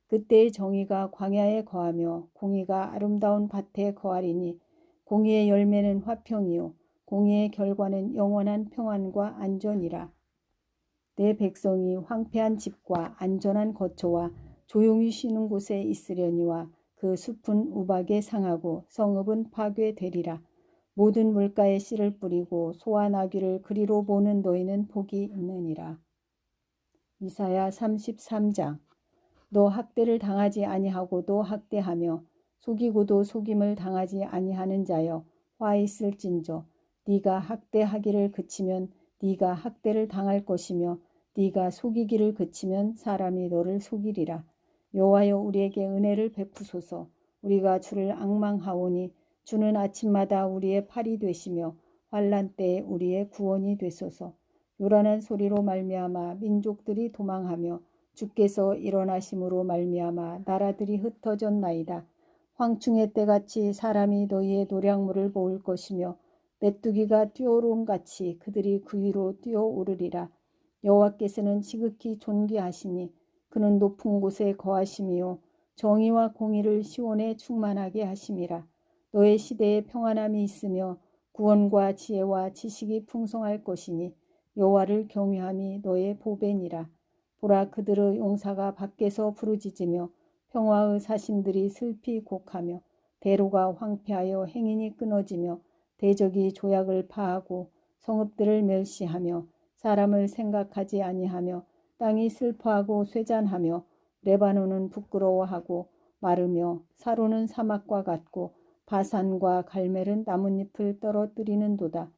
그때의 정의가 광야에 거하며 공의가 아름다운 밭에 거하리니 공의의 열매는 화평이요 공의의 결과는 영원한 평안과 안전이라. 내 백성이 황폐한 집과 안전한 거처와 조용히 쉬는 곳에 있으려니와 그 숲은 우박에 상하고 성읍은 파괴되리라. 모든 물가에 씨를 뿌리고 소와 나귀를 그리로 보는 너희는 복이 있느니라. 이사야 33장. 너 학대를 당하지 아니하고도 학대하며 속이고도 속임을 당하지 아니하는 자여 화 있을진저. 네가 학대하기를 그치면 네가 학대를 당할 것이며 네가 속이기를 그치면 사람이 너를 속이리라. 여호와여 우리에게 은혜를 베푸소서. 우리가 주를 앙망하오니 주는 아침마다 우리의 팔이 되시며 환난 때에 우리의 구원이 되소서. 요란한 소리로 말미암아 민족들이 도망하며 주께서 일어나심으로 말미암아 나라들이 흩어졌나이다. 황충의 때같이 사람이 너희의 노량물을 모을 것이며 메뚜기가 뛰어오름같이 그들이 그 위로 뛰어오르리라. 여호와께서는 지극히 존귀하시니 그는 높은 곳에 거하심이요 정의와 공의를 시온에 충만하게 하심이라. 너의 시대에 평안함이 있으며 구원과 지혜와 지식이 풍성할 것이니 여호와를 경외함이 너의 보배니라. 보라 그들의 용사가 밖에서 부르짖으며 평화의 사신들이 슬피 곡하며 대로가 황폐하여 행인이 끊어지며 대적이 조약을 파하고 성읍들을 멸시하며 사람을 생각하지 아니하며 땅이 슬퍼하고 쇠잔하며 레바논은 부끄러워하고 마르며 사로는 사막과 같고 바산과 갈멜은 나뭇잎을 떨어뜨리는도다.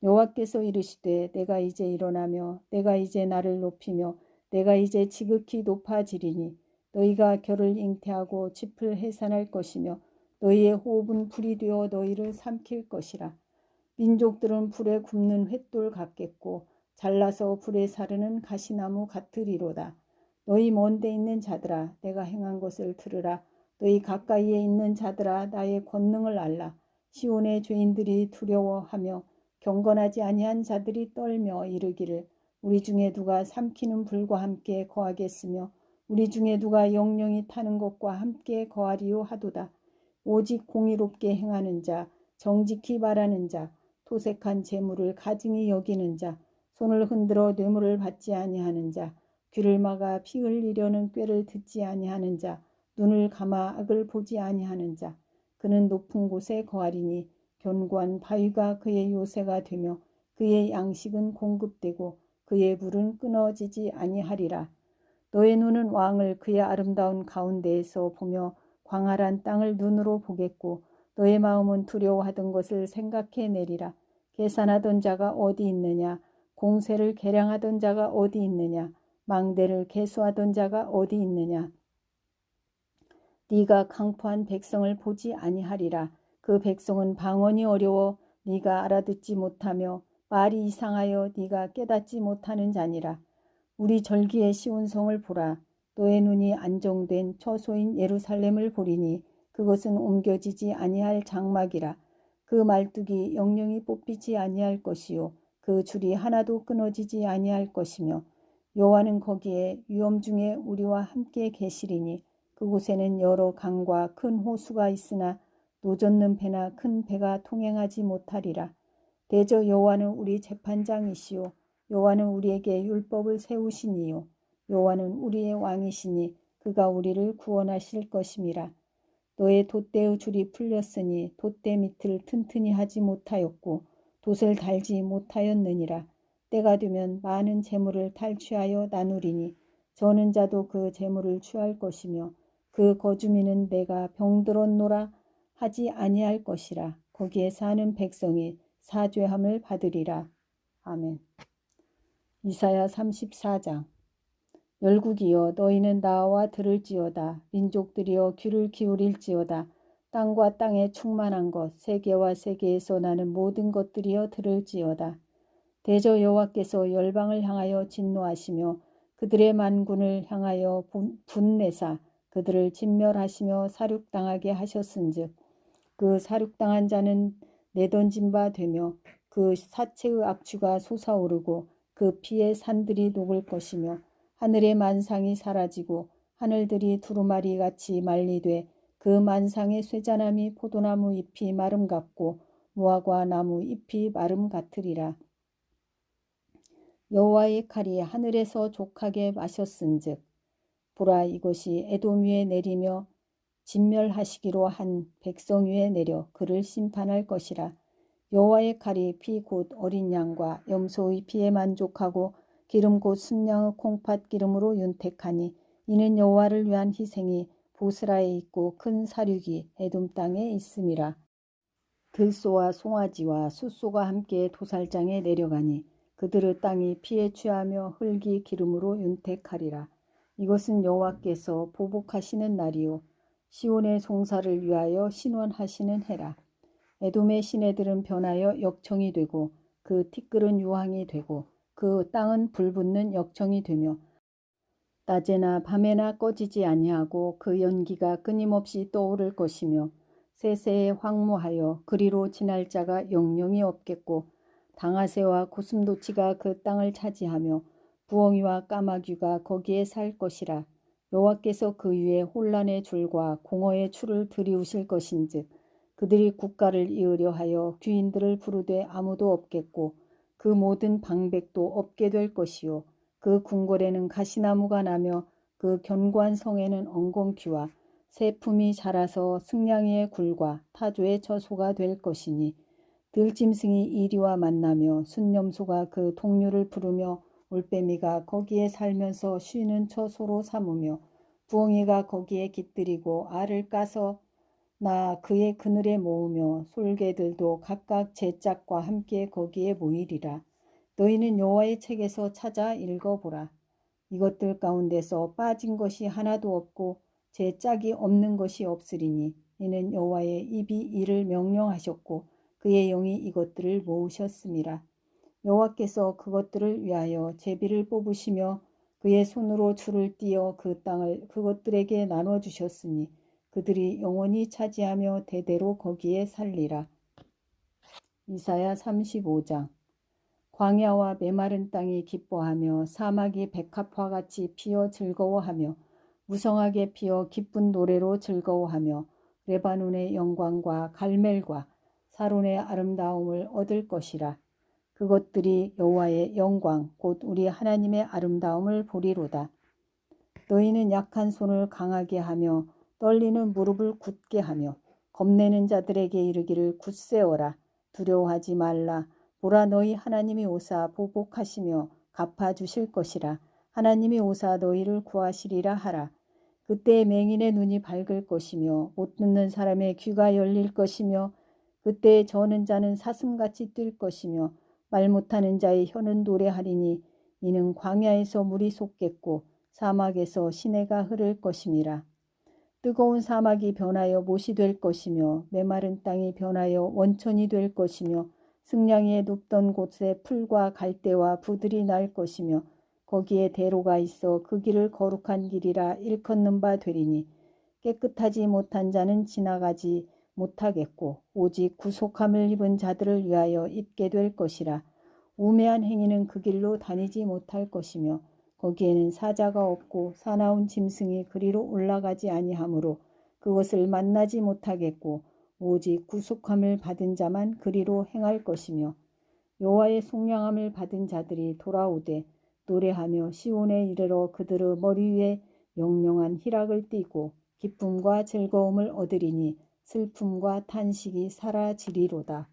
여호와께서 이르시되 내가 이제 일어나며 내가 이제 나를 높이며 내가 이제 지극히 높아지리니 너희가 결을 잉태하고 짚을 해산할 것이며 너희의 호흡은 불이 되어 너희를 삼킬 것이라. 민족들은 불에 굽는 횃돌 같겠고 잘라서 불에 사르는 가시나무 같으리로다. 너희 먼데 있는 자들아 내가 행한 것을 들으라. 너희 가까이에 있는 자들아 나의 권능을 알라. 시온의 죄인들이 두려워하며 경건하지 아니한 자들이 떨며 이르기를 우리 중에 누가 삼키는 불과 함께 거하겠으며 우리 중에 누가 영영이 타는 것과 함께 거하리요 하도다. 오직 공의롭게 행하는 자, 정직히 말하는 자, 토색한 재물을 가증히 여기는 자, 손을 흔들어 뇌물을 받지 아니하는 자, 귀를 막아 피 흘리려는 꾀를 듣지 아니하는 자, 눈을 감아 악을 보지 아니하는 자, 그는 높은 곳에 거하리니 견고한 바위가 그의 요새가 되며 그의 양식은 공급되고 그의 불은 끊어지지 아니하리라. 너의 눈은 왕을 그의 아름다운 가운데에서 보며 광활한 땅을 눈으로 보겠고 너의 마음은 두려워하던 것을 생각해 내리라. 계산하던 자가 어디 있느냐? 공세를 계량하던 자가 어디 있느냐? 망대를 계수하던 자가 어디 있느냐? 네가 강포한 백성을 보지 아니하리라. 그 백성은 방언이 어려워 네가 알아듣지 못하며 말이 이상하여 네가 깨닫지 못하는 자니라. 우리 절기의 시온 성을 보라. 너의 눈이 안정된 처소인 예루살렘을 보리니 그것은 옮겨지지 아니할 장막이라. 그 말뚝이 영영이 뽑히지 아니할 것이요 그 줄이 하나도 끊어지지 아니할 것이며 여호와는 거기에 위험 중에 우리와 함께 계시리니 그곳에는 여러 강과 큰 호수가 있으나 노젓는 배나 큰 배가 통행하지 못하리라. 대저 여호와는 우리 재판장이시요 여호와는 우리에게 율법을 세우시니요 여호와는 우리의 왕이시니 그가 우리를 구원하실 것임이라. 너의 돛대의 줄이 풀렸으니 돛대 밑을 튼튼히 하지 못하였고 돛을 달지 못하였느니라. 때가 되면 많은 재물을 탈취하여 나누리니 저는 자도 그 재물을 취할 것이며 그 거주민은 내가 병들었노라 하지 아니할 것이라. 거기에 사는 백성이 사죄함을 받으리라. 아멘. 이사야 34장. 열국이여 너희는 나와 들을지어다. 민족들이여 귀를 기울일지어다. 땅과 땅에 충만한 것 세계와 세계에서 나는 모든 것들이여 들을지어다. 대저 여호와께서 열방을 향하여 진노하시며 그들의 만군을 향하여 분내사 그들을 진멸하시며 사륙당하게 하셨은즉 그 사륙당한 자는 내던진 바 되며 그 사체의 악취가 솟아오르고 그 피의 산들이 녹을 것이며 하늘의 만상이 사라지고 하늘들이 두루마리 같이 말리되 그 만상의 쇠자나미 포도나무 잎이 마름 같고 무화과 나무 잎이 마름 같으리라. 여호와의 칼이 하늘에서 족하게 마셨은즉 보라 이것이 에돔 위에 내리며 진멸하시기로 한 백성 위에 내려 그를 심판할 것이라. 여호와의 칼이 피 곧 어린 양과 염소의 피에 만족하고 기름 곧 순양의 콩팥 기름으로 윤택하니 이는 여호와를 위한 희생이 보스라에 있고 큰 사륙이 에돔 땅에 있음이라. 들소와 송아지와 숫소가 함께 도살장에 내려가니 그들의 땅이 피에 취하며 흙이 기름으로 윤택하리라. 이것은 여호와께서 보복하시는 날이요 시온의 송사를 위하여 신원하시는 해라. 에돔의 시내들은 변하여 역청이 되고 그 티끌은 유황이 되고 그 땅은 불붙는 역청이 되며 낮에나 밤에나 꺼지지 아니하고 그 연기가 끊임없이 떠오를 것이며 세세에 황무하여 그리로 지날 자가 영영이 없겠고 당아새와 고슴도치가 그 땅을 차지하며 부엉이와 까마귀가 거기에 살 것이라. 여호와께서 그 위에 혼란의 줄과 공허의 추를 들이우실 것인즉 그들이 국가를 이으려 하여 귀인들을 부르되 아무도 없겠고 그 모든 방백도 없게 될 것이요 그 궁궐에는 가시나무가 나며 그 견고한 성에는 엉겅퀴와 새품이 자라서 승냥이의 굴과 타조의 처소가 될 것이니 들짐승이 이리와 만나며 순념소가 그 동류를 부르며 올빼미가 거기에 살면서 쉬는 처소로 삼으며 부엉이가 거기에 깃들이고 알을 까서 나 그의 그늘에 모으며 솔개들도 각각 제 짝과 함께 거기에 모이리라. 너희는 여호와의 책에서 찾아 읽어보라. 이것들 가운데서 빠진 것이 하나도 없고 제 짝이 없는 것이 없으리니 이는 여호와의 입이 이를 명령하셨고 그의 영이 이것들을 모으셨음이라. 여호와께서 그것들을 위하여 제비를 뽑으시며 그의 손으로 줄을 띄어 그 땅을 그것들에게 나눠주셨으니 그들이 영원히 차지하며 대대로 거기에 살리라. 이사야 35장. 광야와 메마른 땅이 기뻐하며 사막이 백합화 같이 피어 즐거워하며 무성하게 피어 기쁜 노래로 즐거워하며 레바논의 영광과 갈멜과 사론의 아름다움을 얻을 것이라. 그것들이 여호와의 영광 곧 우리 하나님의 아름다움을 보리로다. 너희는 약한 손을 강하게 하며 떨리는 무릎을 굳게 하며 겁내는 자들에게 이르기를 굳세어라. 두려워하지 말라. 보라 너희 하나님이 오사 보복하시며 갚아주실 것이라. 하나님이 오사 너희를 구하시리라 하라. 그때 맹인의 눈이 밝을 것이며 못 듣는 사람의 귀가 열릴 것이며 그때 저는 자는 사슴같이 뛸 것이며 말 못하는 자의 혀는 노래하리니 이는 광야에서 물이 솟겠고 사막에서 시내가 흐를 것임이라. 뜨거운 사막이 변하여 못이 될 것이며 메마른 땅이 변하여 원천이 될 것이며 승냥이에 눕던 곳에 풀과 갈대와 부들이 날 것이며 거기에 대로가 있어 그 길을 거룩한 길이라 일컫는 바 되리니 깨끗하지 못한 자는 지나가지 못하겠고 오직 구속함을 입은 자들을 위하여 입게 될 것이라. 우매한 행위는 그 길로 다니지 못할 것이며 거기에는 사자가 없고 사나운 짐승이 그리로 올라가지 아니하므로 그것을 만나지 못하겠고 오직 구속함을 받은 자만 그리로 행할 것이며 여호와의 속량함을 받은 자들이 돌아오되 노래하며 시온에 이르러 그들의 머리 위에 영영한 희락을 띠고 기쁨과 즐거움을 얻으리니 슬픔과 탄식이 사라지리로다.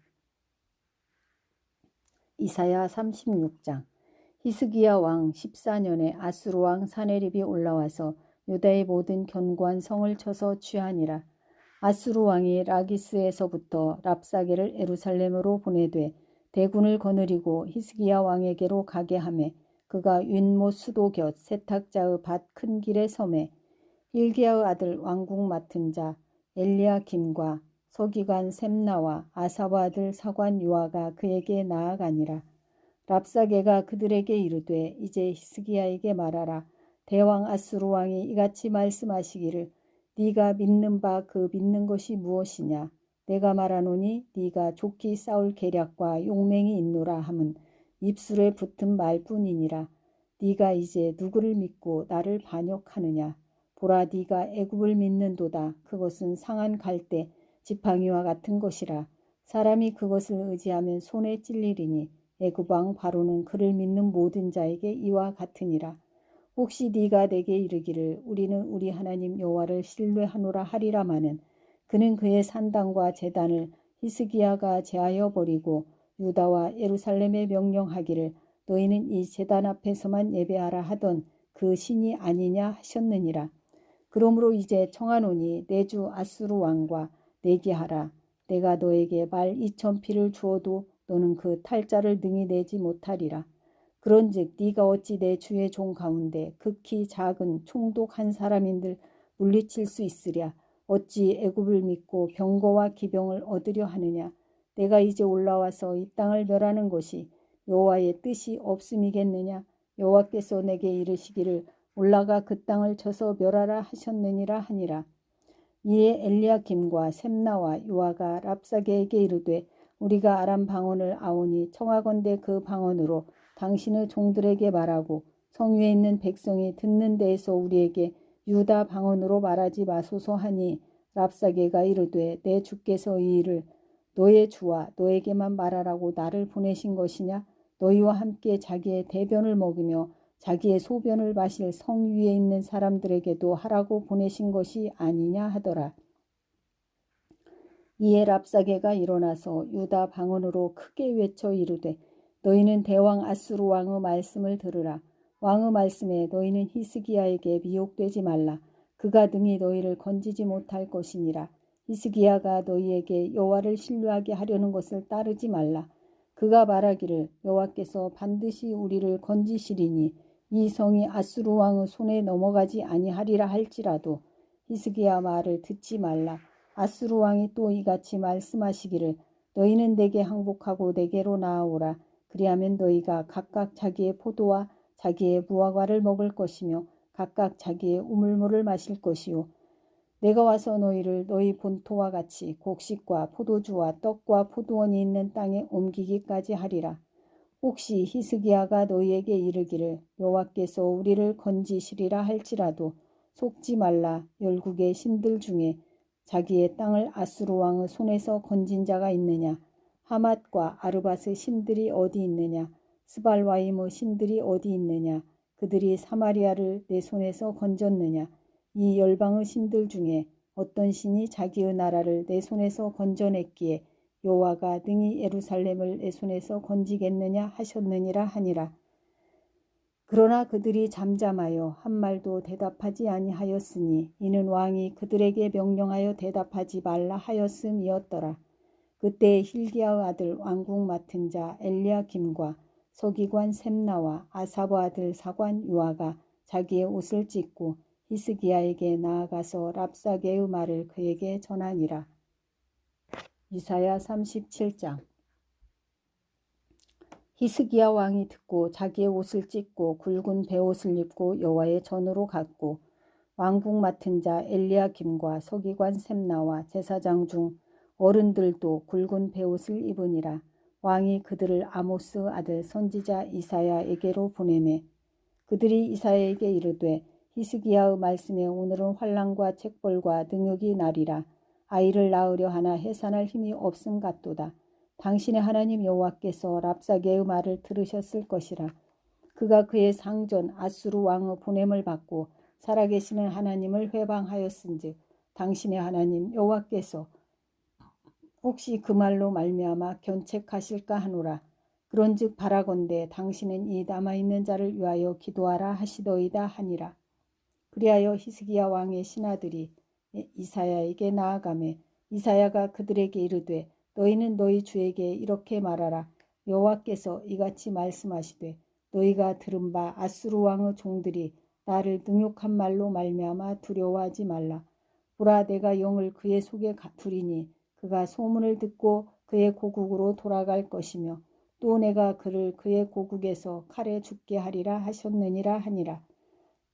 이사야 36장. 히스기야 왕 14년에 아수르 왕 사네립이 올라와서 유다의 모든 견고한 성을 쳐서 취하니라. 아수르 왕이 라기스에서부터 랍사게를 예루살렘으로 보내되 대군을 거느리고 히스기야 왕에게로 가게 하매 그가 윈못 수도 곁 세탁자의 밭 큰 길에 섬에 hil기야의 아들 왕궁 맡은 자 엘리야김과 서기관 셈나와 아사와 아들 사관 요아가 그에게 나아가니라. 랍사게가 그들에게 이르되 이제 히스기야에게 말하라. 대왕 아수르 왕이 이같이 말씀하시기를 네가 믿는 바 그 믿는 것이 무엇이냐. 내가 말하노니 네가 좋기 싸울 계략과 용맹이 있노라 함은 입술에 붙은 말뿐이니라. 네가 이제 누구를 믿고 나를 반역하느냐. 보라 네가 애굽을 믿는도다. 그것은 상한 갈대 지팡이와 같은 것이라. 사람이 그것을 의지하면 손에 찔리리니 애굽 왕 바로는 그를 믿는 모든 자에게 이와 같으니라. 혹시 네가 내게 이르기를 우리는 우리 하나님 여호와를 신뢰하노라 하리라마는 그는 그의 산당과 제단을 히스기야가 제하여 버리고 유다와 예루살렘에 명령하기를 너희는 이 제단 앞에서만 예배하라 하던 그 신이 아니냐 하셨느니라. 그러므로 이제 청하노니 내 주 아수르 왕과 내기하라. 내가 너에게 말 2,000피를 주어도 너는 그 탈자를 능히 내지 못하리라. 그런즉 네가 어찌 내 주의 종 가운데 극히 작은 총독 한 사람인들 물리칠 수 있으랴. 어찌 애굽을 믿고 병거와 기병을 얻으려 하느냐. 내가 이제 올라와서 이 땅을 멸하는 것이 여호와의 뜻이 없음이겠느냐. 여호와께서 내게 이르시기를 올라가 그 땅을 쳐서 멸하라 하셨느니라 하니라. 이에 엘리야김과 셈나와 요아가 랍사게에게 이르되 우리가 아람 방언을 아오니 청하건대 그 방언으로 당신의 종들에게 말하고 성위에 있는 백성이 듣는 데에서 우리에게 유다 방언으로 말하지 마소서 하니 랍사게가 이르되 내 주께서 이 일을 너의 주와 너에게만 말하라고 나를 보내신 것이냐. 너희와 함께 자기의 대변을 먹으며 자기의 소변을 마실 성 위에 있는 사람들에게도 하라고 보내신 것이 아니냐 하더라. 이에 랍사게가 일어나서 유다 방언으로 크게 외쳐 이르되 너희는 대왕 아수르 왕의 말씀을 들으라. 왕의 말씀에 너희는 히스기야에게 미혹되지 말라. 그가 능히 너희를 건지지 못할 것이니라. 히스기야가 너희에게 여호와를 신뢰하게 하려는 것을 따르지 말라. 그가 말하기를 여호와께서 반드시 우리를 건지시리니 이 성이 아수르 왕의 손에 넘어가지 아니하리라 할지라도 히스기야 말을 듣지 말라. 아수르 왕이 또 이같이 말씀하시기를 너희는 내게 항복하고 내게로 나아오라. 그리하면 너희가 각각 자기의 포도와 자기의 무화과를 먹을 것이며 각각 자기의 우물물을 마실 것이요 내가 와서 너희를 너희 본토와 같이 곡식과 포도주와 떡과 포도원이 있는 땅에 옮기기까지 하리라. 혹시 히스기야가 너희에게 이르기를 여호와께서 우리를 건지시리라 할지라도 속지 말라. 열국의 신들 중에 자기의 땅을 아수르 왕의 손에서 건진 자가 있느냐. 하맛과 아르밧의 신들이 어디 있느냐. 스발와임의 신들이 어디 있느냐. 그들이 사마리아를 내 손에서 건졌느냐. 이 열방의 신들 중에 어떤 신이 자기의 나라를 내 손에서 건져냈기에 여호와가 능히 예루살렘을 내 손에서 건지겠느냐 하셨느니라 하니라. 그러나 그들이 잠잠하여 한 말도 대답하지 아니하였으니 이는 왕이 그들에게 명령하여 대답하지 말라 하였음이었더라. 그때 hil기야의 아들 왕궁 맡은 자 엘리야김과 서기관 셈나와 아사브 아들 사관 요아가 자기의 옷을 찢고 히스기야에게 나아가서 랍사게의 말을 그에게 전하니라. 이사야 37장. 히스기야 왕이 듣고 자기의 옷을 찢고 굵은 베옷을 입고 여호와의 전으로 갔고 왕궁 맡은 자 엘리야김과 서기관 셈나와 제사장 중 어른들도 굵은 베옷을 입으니라. 왕이 그들을 아모스 아들 선지자 이사야에게로 보내매 그들이 이사야에게 이르되 히스기야의 말씀에 오늘은 환난과 책벌과 능욕이 나리라. 아이를 낳으려 하나 해산할 힘이 없음 같도다. 당신의 하나님 여호와께서 랍사게의 말을 들으셨을 것이라. 그가 그의 상전 아수르 왕의 보냄을 받고 살아계시는 하나님을 회방하였은즉 당신의 하나님 여호와께서 혹시 그 말로 말미암아 견책하실까 하노라. 그런즉 바라건대 당신은 이 남아있는 자를 위하여 기도하라 하시더이다 하니라. 그리하여 히스기야 왕의 신하들이 이사야에게 나아가매 이사야가 그들에게 이르되 너희는 너희 주에게 이렇게 말하라. 여호와께서 이같이 말씀하시되 너희가 들은 바 아수르 왕의 종들이 나를 능욕한 말로 말미암아 두려워하지 말라. 보라 내가 영을 그의 속에 두리니 그가 소문을 듣고 그의 고국으로 돌아갈 것이며 또 내가 그를 그의 고국에서 칼에 죽게 하리라 하셨느니라 하니라.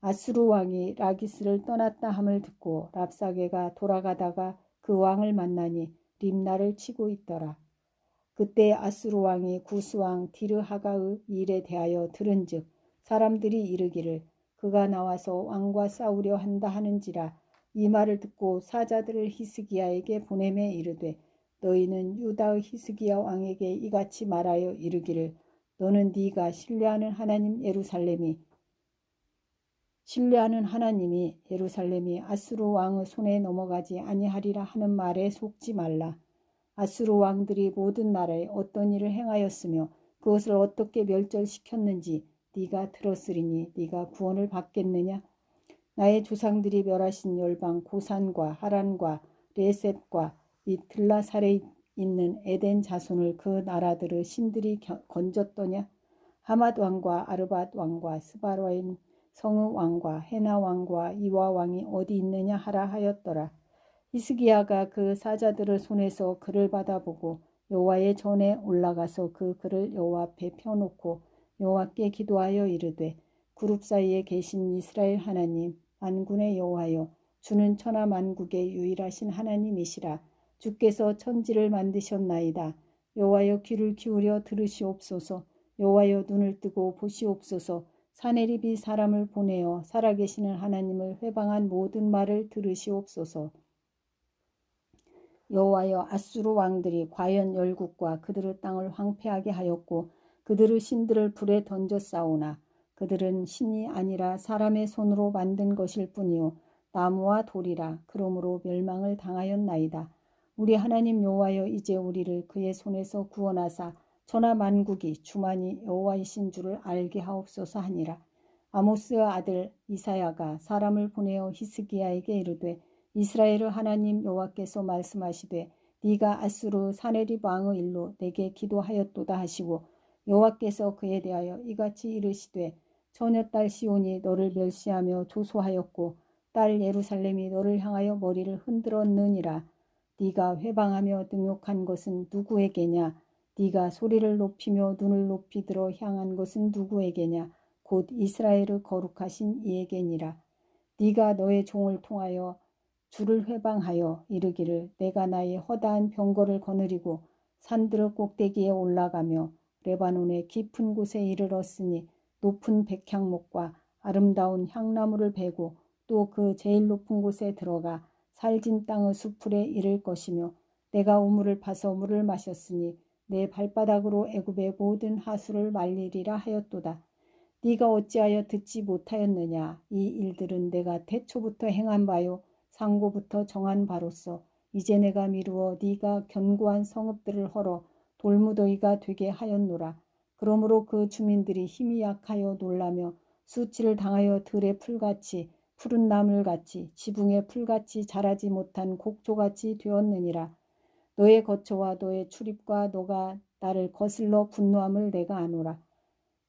아수르 왕이 라기스를 떠났다 함을 듣고 랍사게가 돌아가다가 그 왕을 만나니 림나를 치고 있더라. 그때 아수르 왕이 구스 왕 디르하가의 일에 대하여 들은즉 사람들이 이르기를 그가 나와서 왕과 싸우려 한다 하는지라. 이 말을 듣고 사자들을 히스기야에게 보내매 이르되 너희는 유다의 히스기야 왕에게 이같이 말하여 이르기를 너는 네가 신뢰하는 하나님이 예루살렘이 아수르 왕의 손에 넘어가지 아니하리라 하는 말에 속지 말라. 아수르 왕들이 모든 나라에 어떤 일을 행하였으며 그것을 어떻게 멸절시켰는지 네가 들었으리니 네가 구원을 받겠느냐. 나의 조상들이 멸하신 열방 고산과 하란과 레셋과 및 들라살에 있는 에덴 자손을 그 나라들의 신들이 건졌더냐. 하맛 왕과 아르밧 왕과 스바라임 성의 왕과 헤나 왕과 이와 왕이 어디 있느냐 하라 하였더라. 히스기야가 그 사자들의 손에서 글을 받아보고 여호와의 전에 올라가서 그 글을 여호와 앞에 펴놓고 여호와께 기도하여 이르되 그룹 사이에 계신 이스라엘 하나님 만군의 여호와여 주는 천하 만국의 유일하신 하나님이시라. 주께서 천지를 만드셨나이다. 여호와여 귀를 기울여 들으시옵소서. 여호와여 눈을 뜨고 보시옵소서. 사내립이 사람을 보내어 살아계시는 하나님을 회방한 모든 말을 들으시옵소서. 여호와여 아수르 왕들이 과연 열국과 그들의 땅을 황폐하게 하였고 그들의 신들을 불에 던져 싸우나 그들은 신이 아니라 사람의 손으로 만든 것일 뿐이요 나무와 돌이라. 그러므로 멸망을 당하였나이다. 우리 하나님 여호와여 이제 우리를 그의 손에서 구원하사 천하 만국이 주만이 여호와이신 줄을 알게 하옵소서 하니라. 아모스의 아들 이사야가 사람을 보내어 히스기야에게 이르되 이스라엘의 하나님 여호와께서 말씀하시되 네가 아수르 사네립 왕의 일로 내게 기도하였도다 하시고 여호와께서 그에 대하여 이같이 이르시되 처녀딸 시온이 너를 멸시하며 조소하였고 딸 예루살렘이 너를 향하여 머리를 흔들었느니라. 네가 회방하며 능욕한 것은 누구에게냐. 네가 소리를 높이며 눈을 높이 들어 향한 것은 누구에게냐. 곧 이스라엘의 거룩하신 이에게니라. 네가 너의 종을 통하여 주를 회방하여 이르기를 내가 나의 허다한 병거를 거느리고 산들의 꼭대기에 올라가며 레바논의 깊은 곳에 이르렀으니 높은 백향목과 아름다운 향나무를 베고 또 그 제일 높은 곳에 들어가 살진 땅의 수풀에 이를 것이며 내가 우물을 파서 물을 마셨으니 내 발바닥으로 애굽의 모든 하수를 말리리라 하였도다. 네가 어찌하여 듣지 못하였느냐. 이 일들은 내가 태초부터 행한 바요 상고부터 정한 바로서 이제 내가 미루어 네가 견고한 성읍들을 헐어 돌무더기가 되게 하였노라. 그러므로 그 주민들이 힘이 약하여 놀라며 수치를 당하여 들의 풀같이 푸른 나물같이 지붕의 풀같이 자라지 못한 곡조같이 되었느니라. 너의 거처와 너의 출입과 너가 나를 거슬러 분노함을 내가 아노라.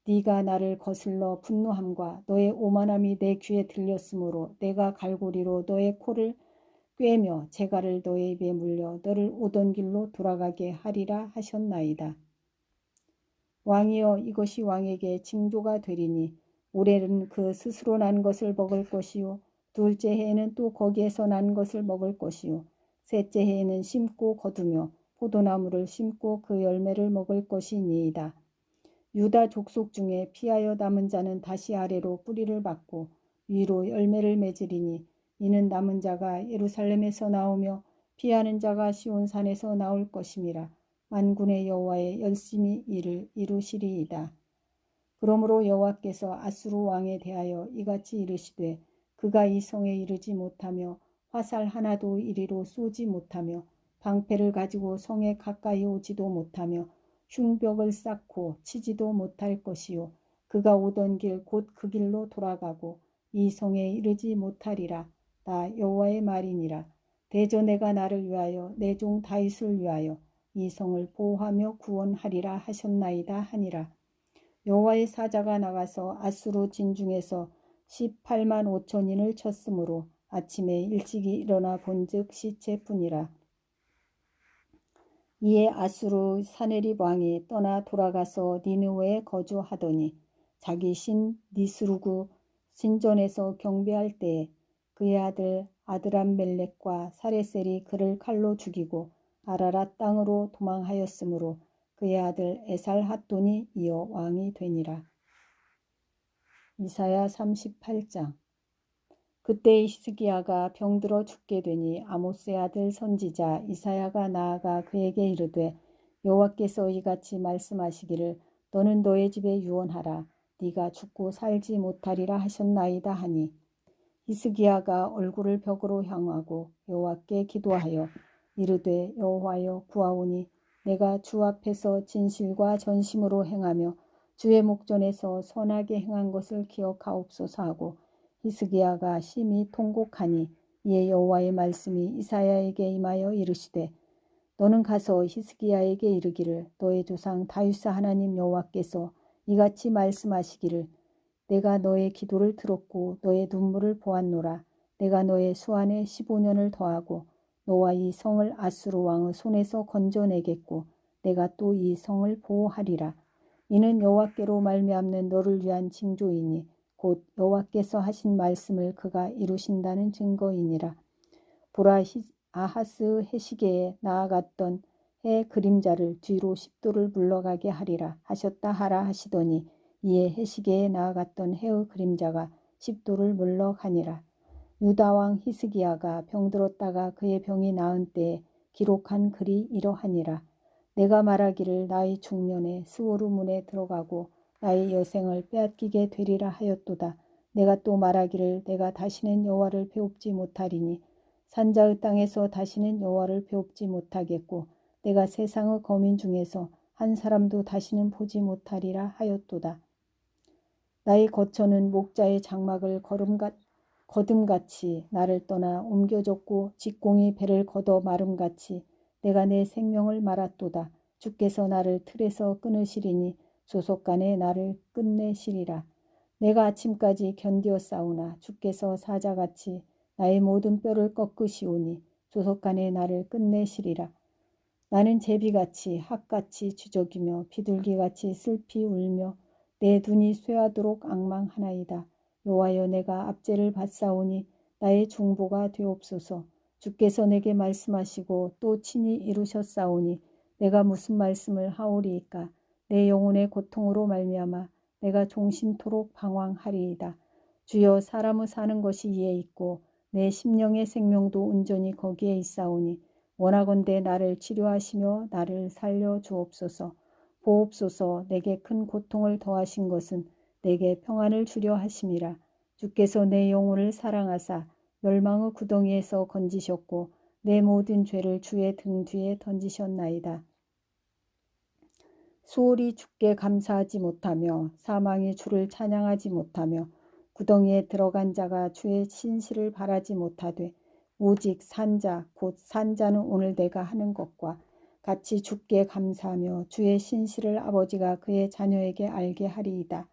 네가 나를 거슬러 분노함과 너의 오만함이 내 귀에 들렸으므로 내가 갈고리로 너의 코를 꿰며 재갈을 너의 입에 물려 너를 오던 길로 돌아가게 하리라 하셨나이다. 왕이여, 이것이 왕에게 징조가 되리니 올해는 그 스스로 난 것을 먹을 것이요 둘째 해에는 또 거기에서 난 것을 먹을 것이요 셋째 해에는 심고 거두며 포도나무를 심고 그 열매를 먹을 것이니이다. 유다 족속 중에 피하여 남은 자는 다시 아래로 뿌리를 받고 위로 열매를 맺으리니 이는 남은 자가 예루살렘에서 나오며 피하는 자가 시온산에서 나올 것임이라. 만군의 여호와의 열심히 이를 이루시리이다. 그러므로 여호와께서 아수르 왕에 대하여 이같이 이르시되 그가 이 성에 이르지 못하며 화살 하나도 이리로 쏘지 못하며 방패를 가지고 성에 가까이 오지도 못하며 흉벽을 쌓고 치지도 못할 것이요 그가 오던 길 곧 그 길로 돌아가고 이 성에 이르지 못하리라. 나 여호와의 말이니라. 대저 내가 나를 위하여 내 종 다윗을 위하여 이 성을 보호하며 구원하리라 하셨나이다 하니라. 여호와의 사자가 나가서 아수르 진중에서 18만 5천인을 쳤으므로 아침에 일찍이 일어나 본즉 시체뿐이라. 이에 아수르 사네립 왕이 떠나 돌아가서 니느웨에 거주하더니 자기 신 니스루구 신전에서 경배할 때에 그의 아들 아드람멜렉과 사레셀이 그를 칼로 죽이고 아라랏 땅으로 도망하였으므로 그의 아들 에살핫돈이 이어 왕이 되니라. 이사야 38장. 그때 히스기야가 병들어 죽게 되니 아모스의 아들 선지자 이사야가 나아가 그에게 이르되 여호와께서 이같이 말씀하시기를 너는 너의 집에 유언하라. 네가 죽고 살지 못하리라 하셨나이다 하니 히스기야가 얼굴을 벽으로 향하고 여호와께 기도하여 이르되 여호와여 구하오니 내가 주 앞에서 진실과 전심으로 행하며 주의 목전에서 선하게 행한 것을 기억하옵소서 하고 히스기야가 심히 통곡하니 이에 여호와의 말씀이 이사야에게 임하여 이르시되 너는 가서 히스기야에게 이르기를 너의 조상 다윗의 하나님 여호와께서 이같이 말씀하시기를 내가 너의 기도를 들었고 너의 눈물을 보았노라. 내가 너의 수완에 15년을 더하고 너와 이 성을 아수르 왕의 손에서 건져내겠고 내가 또 이 성을 보호하리라. 이는 여호와께로 말미암는 너를 위한 징조이니 곧 여호와께서 하신 말씀을 그가 이루신다는 증거이니라. 보라, 아하스 해시계에 나아갔던 해 그림자를 뒤로 10도를 물러가게 하리라 하셨다 하라 하시더니 이에 해시계에 나아갔던 해의 그림자가 10도를 물러가니라. 유다왕 히스기야가 병들었다가 그의 병이 나은 때에 기록한 글이 이러하니라. 내가 말하기를 나의 중년에 스오르 문에 들어가고 나의 여생을 빼앗기게 되리라 하였도다. 내가 또 말하기를 내가 다시는 여호와를 배웁지 못하리니 산자의 땅에서 다시는 여호와를 배웁지 못하겠고 내가 세상의 거민 중에서 한 사람도 다시는 보지 못하리라 하였도다. 나의 거처는 목자의 장막을 거둠같이 나를 떠나 옮겨졌고 직공이 배를 걷어 마름같이 내가 내 생명을 말았도다. 주께서 나를 틀에서 끊으시리니 조속간에 나를 끝내시리라. 내가 아침까지 견디었사오나 주께서 사자같이 나의 모든 뼈를 꺾으시오니 조속간에 나를 끝내시리라. 나는 제비같이 학같이 주저기며 비둘기같이 슬피 울며 내 눈이 쇠하도록 앙망하나이다. 여호와여 내가 압제를 받사오니 나의 중보가 되옵소서. 주께서 내게 말씀하시고 또 친히 이루셨사오니 내가 무슨 말씀을 하오리이까. 내 영혼의 고통으로 말미암아 내가 종신토록 방황하리이다. 주여 사람의 사는 것이 이에 있고 내 심령의 생명도 온전히 거기에 있사오니 원하건대 나를 치료하시며 나를 살려 주옵소서. 보옵소서. 내게 큰 고통을 더하신 것은 내게 평안을 주려 하심이라. 주께서 내 영혼을 사랑하사 멸망의 구덩이에서 건지셨고 내 모든 죄를 주의 등 뒤에 던지셨나이다. 수월이 주께 감사하지 못하며 사망이 주를 찬양하지 못하며 구덩이에 들어간 자가 주의 신실을 바라지 못하되 오직 산자 곧 산자는 오늘 내가 하는 것과 같이 주께 감사하며 주의 신실을 아버지가 그의 자녀에게 알게 하리이다.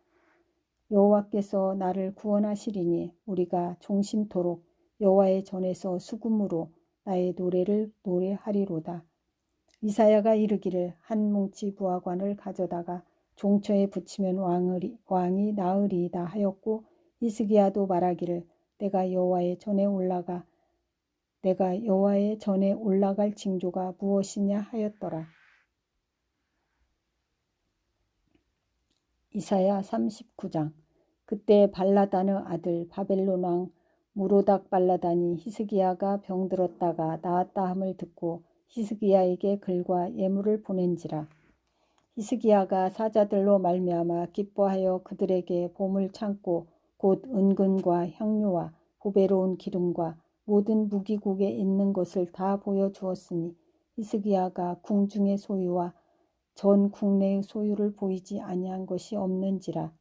여호와께서 나를 구원하시리니 우리가 종심토록 여호와의 전에서 수금으로 나의 노래를 노래하리로다. 이사야가 이르기를 한 뭉치 부하관을 가져다가 종처에 붙이면 왕이 나으리이다 하였고 히스기야도 말하기를 내가 여호와의 전에 올라갈 징조가 무엇이냐 하였더라. 이사야 39장. 그때 발라다느 아들 바벨론 왕 무로닥 발라단이 히스기야가 병들었다가 나았다 함을 듣고 히스기야에게 글과 예물을 보낸지라. 히스기야가 사자들로 말미암아 기뻐하여 그들에게 보물 창고 곧 은근과 향료와 보배로운 기름과 모든 무기국에 있는 것을 다 보여주었으니 히스기야가 궁중의 소유와 전 국내의 소유를 보이지 아니한 것이 없는지라.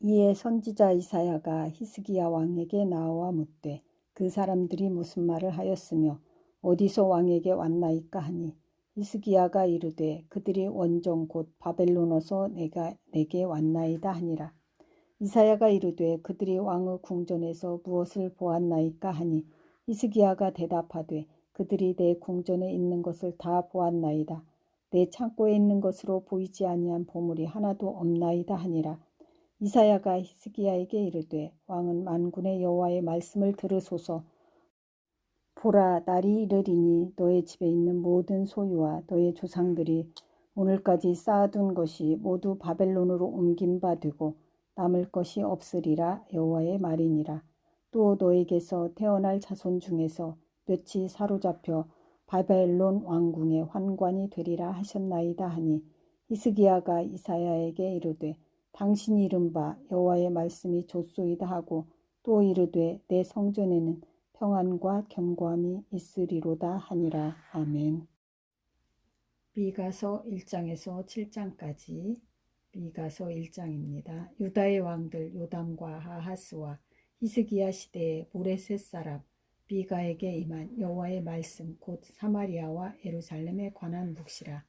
이에 선지자 이사야가 히스기야 왕에게 나와 묻되 그 사람들이 무슨 말을 하였으며 어디서 왕에게 왔나이까 하니 히스기야가 이르되 그들이 원정 곧 바벨론에서 내게 왔나이다 하니라. 이사야가 이르되 그들이 왕의 궁전에서 무엇을 보았나이까 하니 히스기야가 대답하되 그들이 내 궁전에 있는 것을 다 보았나이다. 내 창고에 있는 것으로 보이지 아니한 보물이 하나도 없나이다 하니라. 이사야가 히스기야에게 이르되 왕은 만군의 여호와의 말씀을 들으소서. 보라, 날이 이르리니 너의 집에 있는 모든 소유와 너의 조상들이 오늘까지 쌓아둔 것이 모두 바벨론으로 옮긴 바 되고 남을 것이 없으리라 여호와의 말이니라. 또 너에게서 태어날 자손 중에서 몇이 사로잡혀 바벨론 왕궁의 환관이 되리라 하셨나이다 하니 히스기야가 이사야에게 이르되 당신이 이른 바 여호와의 말씀이 좋소이다 하고 또 이르되 내 성전에는 평안과 견고함이 있으리로다 하니라. 아멘. 미가서 1장에서 7장까지 미가서 1장입니다. 유다의 왕들 요담과 아하스와 히스기야 시대의 모레셋 사람 미가에게 임한 여호와의 말씀 곧 사마리아와 예루살렘에 관한 묵시라.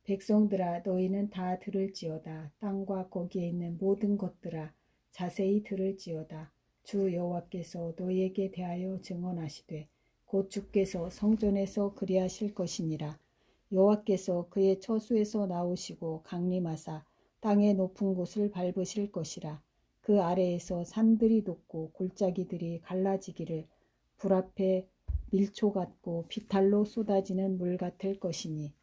백성들아 너희는 다 들을지어다. 땅과 거기에 있는 모든 것들아 자세히 들을지어다. 주 여호와께서 너희에게 대하여 증언하시되 곧 주께서 성전에서 그리하실 것이니라. 여호와께서 그의 처소에서 나오시고 강림하사 땅의 높은 곳을 밟으실 것이라. 그 아래에서 산들이 돋고 골짜기들이 갈라지기를 불 앞에 밀초 같고 비탈로 쏟아지는 물 같을 것이니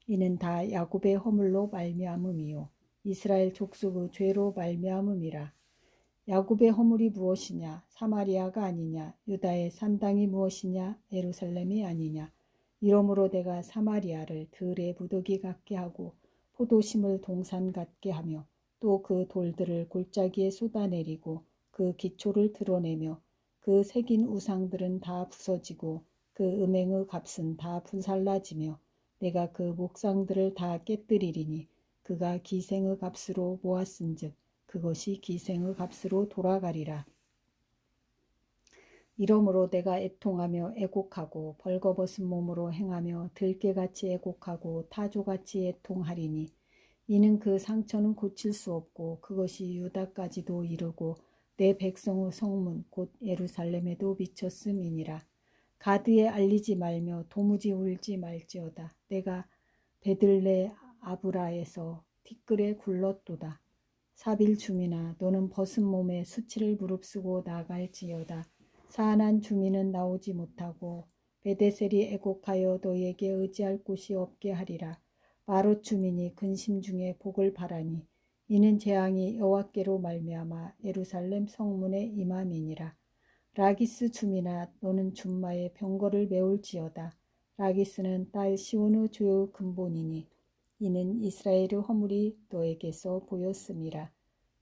이는 다 야곱의 허물로 말미암음이요 이스라엘 족속의 죄로 말미암음이라. 야곱의 허물이 무엇이냐? 사마리아가 아니냐? 유다의 산당이 무엇이냐? 예루살렘이 아니냐? 이러므로 내가 사마리아를 들의 무더기 같게 하고 포도심을 동산 같게 하며 또 그 돌들을 골짜기에 쏟아내리고 그 기초를 드러내며 그 새긴 우상들은 다 부서지고 그 음행의 값은 다 분살라지며 내가 그 목상들을 다 깨뜨리리니 그가 기생의 값으로 모았은즉 그것이 기생의 값으로 돌아가리라. 이러므로 내가 애통하며 애곡하고 벌거벗은 몸으로 행하며 들깨같이 애곡하고 타조같이 애통하리니 이는 그 상처는 고칠 수 없고 그것이 유다까지도 이르고 내 백성의 성문 곧 예루살렘에도 미쳤음이니라. 가드에 알리지 말며 도무지 울지 말지어다. 내가 베들레 아브라에서 티끌에 굴렀도다. 사빌 주민아 너는 벗은 몸에 수치를 무릅쓰고 나갈지어다. 사안한 주민은 나오지 못하고 베데셀이 애곡하여 너희에게 의지할 곳이 없게 하리라. 마롯 주민이 근심 중에 복을 바라니 이는 재앙이 여호와께로 말미암아 예루살렘 성문에 임함이니라. 라기스 주민아 너는 준마의 병거를 메울지어다. 라기스는 딸 시온의 죄의 근본이니 이는 이스라엘의 허물이 너에게서 보였음이라.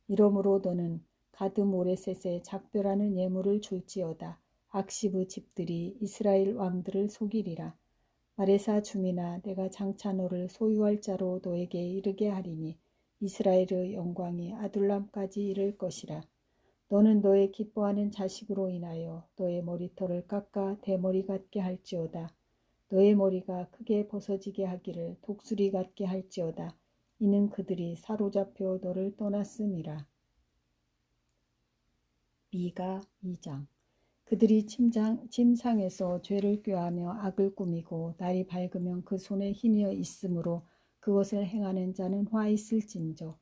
이러므로 너는 가드 모레셋에 작별하는 예물을 줄지어다. 악십의 집들이 이스라엘 왕들을 속이리라. 아레사 줌이나 내가 장차 너를 소유할 자로 너에게 이르게 하리니 이스라엘의 영광이 아둘람까지 이를 것이라. 너는 너의 기뻐하는 자식으로 인하여 너의 머리털을 깎아 대머리 같게 할지어다. 너의 머리가 크게 벗어지게 하기를 독수리 같게 할지어다. 이는 그들이 사로잡혀 너를 떠났음이라. 미가 2장. 그들이 침상에서 죄를 꾀하며 악을 꾸미고 날이 밝으면 그 손에 힘이어 있으므로 그것을 행하는 자는 화 있을진저.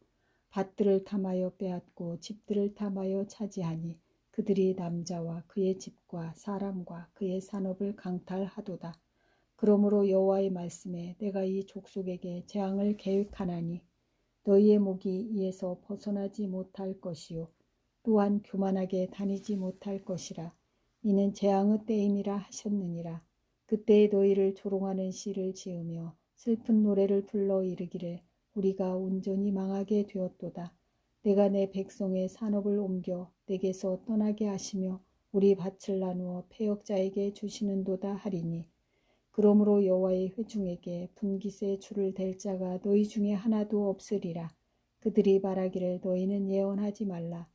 밭들을 탐하여 빼앗고 집들을 탐하여 차지하니 그들이 남자와 그의 집과 사람과 그의 산업을 강탈하도다. 그러므로 여호와의 말씀에 내가 이 족속에게 재앙을 계획하나니 너희의 목이 이에서 벗어나지 못할 것이요 또한 교만하게 다니지 못할 것이라. 이는 재앙의 때임이라 하셨느니라. 그때에 너희를 조롱하는 시를 지으며 슬픈 노래를 불러 이르기를 우리가 온전히 망하게 되었도다. 내가 내 백성의 산업을 옮겨 내게서 떠나게 하시며 우리 밭을 나누어 패역자에게 주시는도다 하리니 그러므로 여호와의 회중에게 분깃에 줄을 댈 자가 너희 중에 하나도 없으리라. 그들이 말하기를 너희는 예언하지 말라.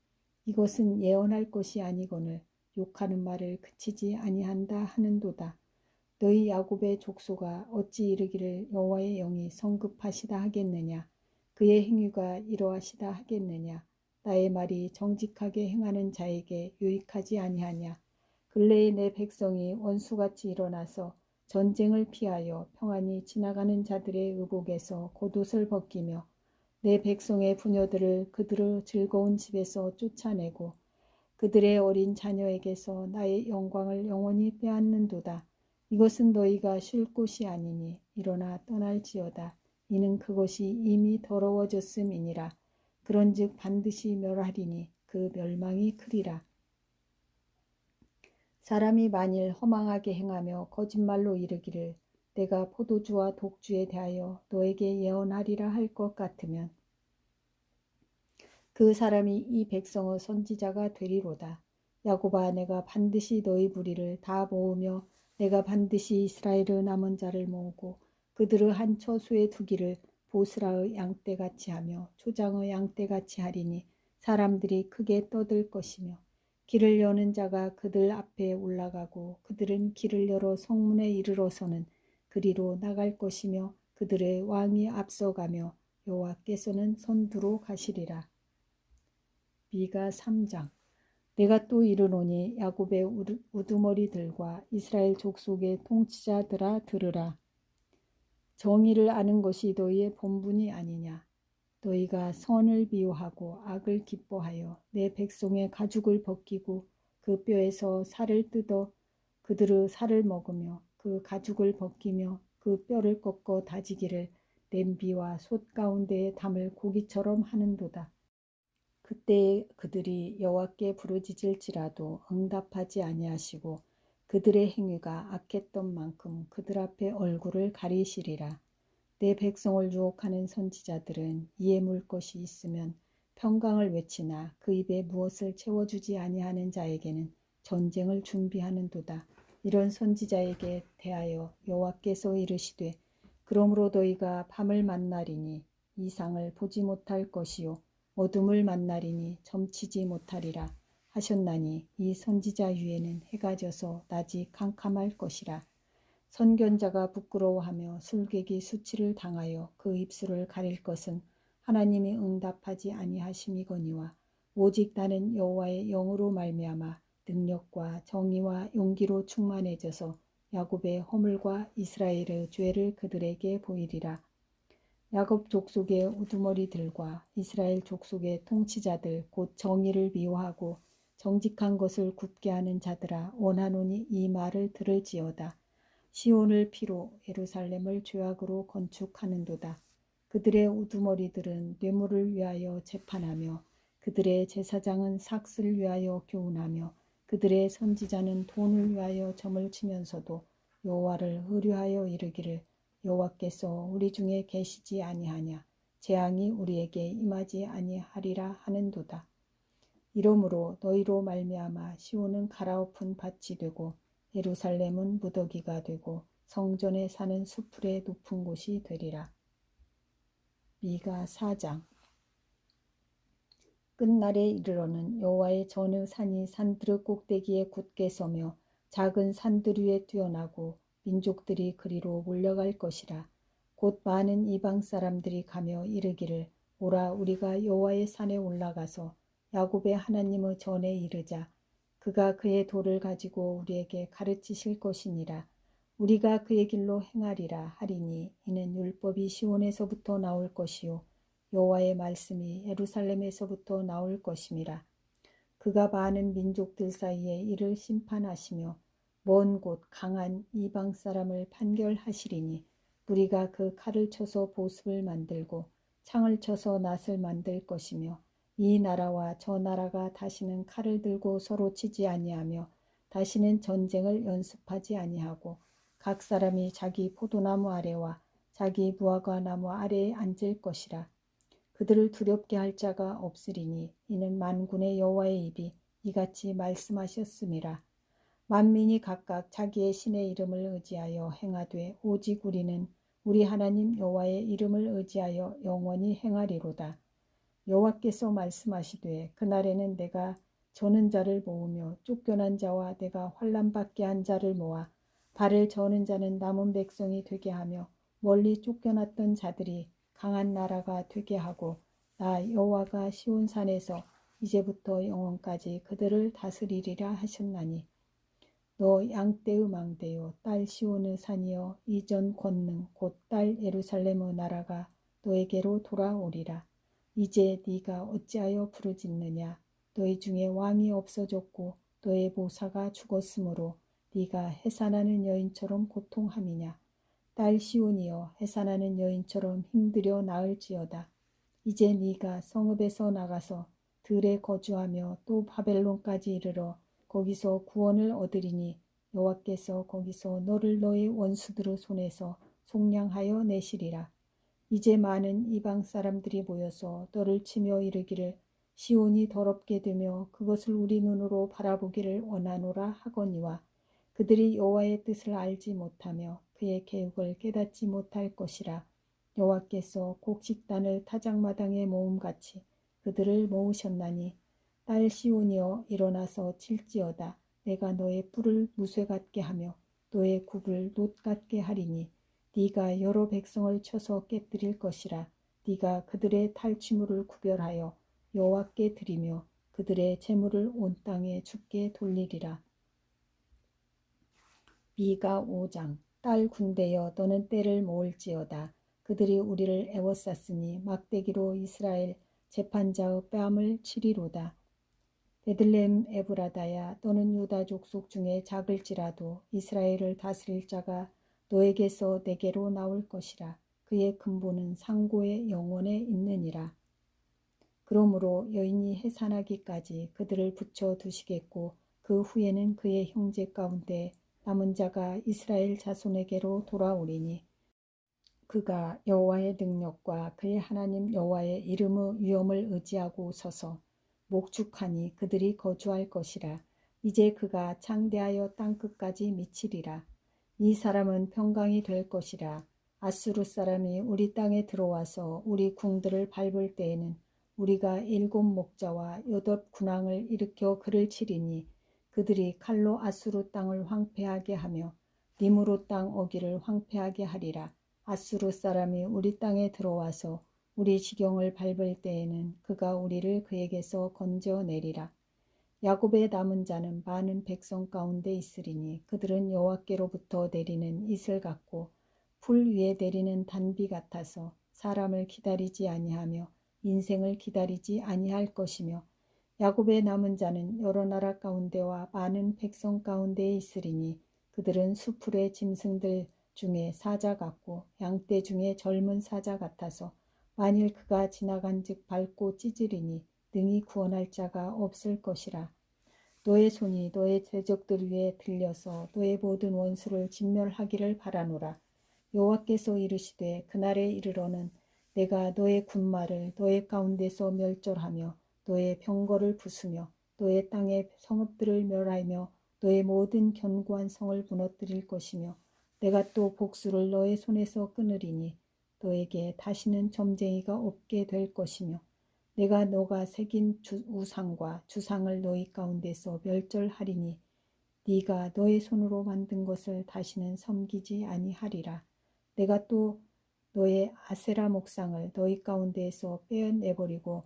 이것은 예언할 것이 아니거늘 욕하는 말을 그치지 아니한다 하는도다. 너희 야곱의 족속아 어찌 이르기를 여호와의 영이 성급하시다 하겠느냐. 그의 행위가 이러하시다 하겠느냐. 나의 말이 정직하게 행하는 자에게 유익하지 아니하냐. 근래에 내 백성이 원수같이 일어나서 전쟁을 피하여 평안히 지나가는 자들의 의복에서 겉옷을 벗기며 내 백성의 부녀들을 그들의 즐거운 집에서 쫓아내고 그들의 어린 자녀에게서 나의 영광을 영원히 빼앗는도다. 이것은 너희가 쉴 곳이 아니니 일어나 떠날지어다. 이는 그것이 이미 더러워졌음이니라. 그런즉 반드시 멸하리니 그 멸망이 크리라. 사람이 만일 허망하게 행하며 거짓말로 이르기를 내가 포도주와 독주에 대하여 너에게 예언하리라 할 것 같으면 그 사람이 이 백성의 선지자가 되리로다. 야곱아 내가 반드시 너희 무리를 다 모으며 내가 반드시 이스라엘의 남은 자를 모으고 그들의 한 처소에 두기를 보스라의 양떼같이 하며 초장의 양떼같이 하리니 사람들이 크게 떠들 것이며 길을 여는 자가 그들 앞에 올라가고 그들은 길을 열어 성문에 이르러서는 그리로 나갈 것이며 그들의 왕이 앞서가며 여호와께서는 선두로 가시리라. 미가 3장. 내가 또 이르노니 야곱의 우두머리들과 이스라엘 족속의 통치자들아 들으라. 정의를 아는 것이 너희의 본분이 아니냐. 너희가 선을 미워하고 악을 기뻐하여 내 백성의 가죽을 벗기고 그 뼈에서 살을 뜯어 그들의 살을 먹으며 그 가죽을 벗기며 그 뼈를 꺾어 다지기를 냄비와 솥 가운데에 담을 고기처럼 하는도다. 그때 그들이 여호와께 부르짖을지라도 응답하지 아니하시고 그들의 행위가 악했던 만큼 그들 앞에 얼굴을 가리시리라. 내 백성을 유혹하는 선지자들은 이에 물 것이 있으면 평강을 외치나 그 입에 무엇을 채워주지 아니하는 자에게는 전쟁을 준비하는도다. 이런 선지자에게 대하여 여호와께서 이르시되 그러므로 너희가 밤을 만나리니 이상을 보지 못할 것이요 어둠을 만나리니 점치지 못하리라 하셨나니 이 선지자 위에는 해가 져서 낮이 캄캄할 것이라. 선견자가 부끄러워하며 술객이 수치를 당하여 그 입술을 가릴 것은 하나님이 응답하지 아니하심이거니와 오직 나는 여호와의 영으로 말미암아 능력과 정의와 용기로 충만해져서 야곱의 허물과 이스라엘의 죄를 그들에게 보이리라. 야곱 족속의 우두머리들과 이스라엘 족속의 통치자들 곧 정의를 미워하고 정직한 것을 굽게 하는 자들아 원하노니 이 말을 들을지어다. 시온을 피로 예루살렘을 죄악으로 건축하는도다. 그들의 우두머리들은 뇌물을 위하여 재판하며 그들의 제사장은 삭슬을 위하여 교훈하며 그들의 선지자는 돈을 위하여 점을 치면서도 여호와를 의뢰하여 이르기를 여호와께서 우리 중에 계시지 아니하냐 재앙이 우리에게 임하지 아니하리라 하는도다. 이러므로 너희로 말미암아 시온은 갈아엎은 밭이 되고 예루살렘은 무더기가 되고 성전에 사는 수풀의 높은 곳이 되리라. 미가 4장. 끝날에 이르러는 여호와의 전의 산이 산들의 꼭대기에 굳게 서며 작은 산들 위에 뛰어나고 민족들이 그리로 몰려갈 것이라. 곧 많은 이방 사람들이 가며 이르기를 오라 우리가 여호와의 산에 올라가서 야곱의 하나님의 전에 이르자. 그가 그의 도를 가지고 우리에게 가르치실 것이니라. 우리가 그의 길로 행하리라 하리니 이는 율법이 시온에서부터 나올 것이요 여호와의 말씀이 예루살렘에서부터 나올 것임이라. 그가 많은 민족들 사이에 이를 심판하시며 먼 곳 강한 이방 사람을 판결하시리니 무리가 그 칼을 쳐서 보습을 만들고 창을 쳐서 낫을 만들 것이며 이 나라와 저 나라가 다시는 칼을 들고 서로 치지 아니하며 다시는 전쟁을 연습하지 아니하고 각 사람이 자기 포도나무 아래와 자기 무화과 나무 아래에 앉을 것이라. 그들을 두렵게 할 자가 없으리니 이는 만군의 여호와의 입이 이같이 말씀하셨음이라. 만민이 각각 자기의 신의 이름을 의지하여 행하되 오직 우리는 우리 하나님 여호와의 이름을 의지하여 영원히 행하리로다. 여호와께서 말씀하시되 그날에는 내가 저는 자를 모으며 쫓겨난 자와 내가 환난받게 한 자를 모아 발을 저는 자는 남은 백성이 되게 하며 멀리 쫓겨났던 자들이 강한 나라가 되게 하고 나 여호와가 시온산에서 이제부터 영원까지 그들을 다스리리라 하셨나니 너 양떼의 망대요 딸 시온의 산이여 이전 권능 곧 딸 예루살렘의 나라가 너에게로 돌아오리라. 이제 네가 어찌하여 부르짖느냐. 너희 중에 왕이 없어졌고 너의 모사가 죽었으므로 네가 해산하는 여인처럼 고통함이냐. 딸 시온이여 해산하는 여인처럼 힘들여 나을지어다. 이제 네가 성읍에서 나가서 들에 거주하며 또 바벨론까지 이르러 거기서 구원을 얻으리니 여호와께서 거기서 너를 너의 원수들의 손에서 속량하여 내시리라. 이제 많은 이방 사람들이 모여서 너를 치며 이르기를 시온이 더럽게 되며 그것을 우리 눈으로 바라보기를 원하노라 하거니와 그들이 여호와의 뜻을 알지 못하며 그의 계획을 깨닫지 못할 것이라. 여호와께서 곡식단을 타작마당에 모음같이 그들을 모으셨나니 딸 시온이여 일어나서 칠지어다. 내가 너의 뿔을 무쇠 같게 하며 너의 굽을 놋 같게 하리니 네가 여러 백성을 쳐서 깨뜨릴 것이라. 네가 그들의 탈취물을 구별하여 여호와께 드리며 그들의 재물을 온 땅에 주께 돌리리라. 미가 5장. 딸 군대여 너는 때를 모을지어다. 그들이 우리를 애워쌌으니 막대기로 이스라엘 재판자의 뺨을 치리로다. 베들레헴 에브라다야 너는 유다 족속 중에 작을지라도 이스라엘을 다스릴 자가 너에게서 내게로 나올 것이라. 그의 근본은 상고의 영원에 있느니라. 그러므로 여인이 해산하기까지 그들을 붙여 두시겠고 그 후에는 그의 형제 가운데 남은 자가 이스라엘 자손에게로 돌아오리니 그가 여호와의 능력과 그의 하나님 여호와의 이름의 위엄을 의지하고 서서 목축하니 그들이 거주할 것이라. 이제 그가 창대하여 땅끝까지 미치리라. 이 사람은 평강이 될 것이라. 아수르 사람이 우리 땅에 들어와서 우리 궁들을 밟을 때에는 우리가 7 목자와 8 군왕을 일으켜 그를 치리니 그들이 칼로 아수르 땅을 황폐하게 하며 니무롯 땅 어기를 황폐하게 하리라. 아수르 사람이 우리 땅에 들어와서 우리 지경을 밟을 때에는 그가 우리를 그에게서 건져내리라. 야곱의 남은 자는 많은 백성 가운데 있으리니 그들은 여호와께로부터 내리는 이슬 같고 풀 위에 내리는 단비 같아서 사람을 기다리지 아니하며 인생을 기다리지 아니할 것이며 야곱의 남은 자는 여러 나라 가운데와 많은 백성 가운데에 있으리니 그들은 수풀의 짐승들 중에 사자 같고 양떼 중에 젊은 사자 같아서 만일 그가 지나간즉 밟고 찢으리니 능히 구원할 자가 없을 것이라. 너의 손이 너의 대적들 위에 들려서 너의 모든 원수를 진멸하기를 바라노라. 여호와께서 이르시되 그날에 이르러는 내가 너의 군마를 너의 가운데서 멸절하며 너의 병거를 부수며 너의 땅의 성읍들을 멸하며 너의 모든 견고한 성을 무너뜨릴 것이며 내가 또 복수를 너의 손에서 끊으리니 너에게 다시는 점쟁이가 없게 될 것이며 내가 너가 새긴 우상과 주상을 너희 가운데서 멸절하리니 네가 너의 손으로 만든 것을 다시는 섬기지 아니하리라. 내가 또 너의 아세라 목상을 너희 가운데에서 빼내버리고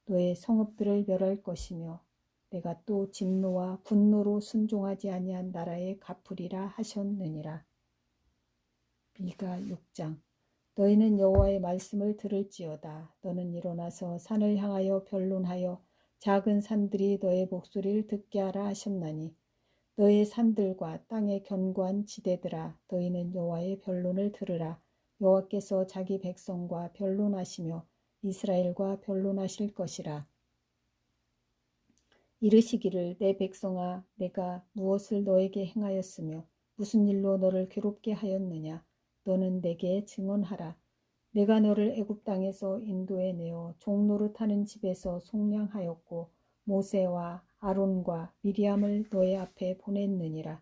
너의 성읍들을 멸할 것이며 내가 또 진노와 분노로 순종하지 아니한 나라에 갚으리라 하셨느니라. 미가 6장. 너희는 여호와의 말씀을 들을지어다. 너는 일어나서 산을 향하여 변론하여 작은 산들이 너의 목소리를 듣게 하라 하셨나니 너의 산들과 땅의 견고한 지대들아 너희는 여호와의 변론을 들으라. 여호와께서 자기 백성과 변론하시며 이스라엘과 변론하실 것이라. 이르시기를 내 백성아 내가 무엇을 너에게 행하였으며 무슨 일로 너를 괴롭게 하였느냐. 너는 내게 증언하라. 내가 너를 애굽 땅에서 인도해 내어 종노릇하는 집에서 속량하였고 모세와 아론과 미리암을 너의 앞에 보냈느니라.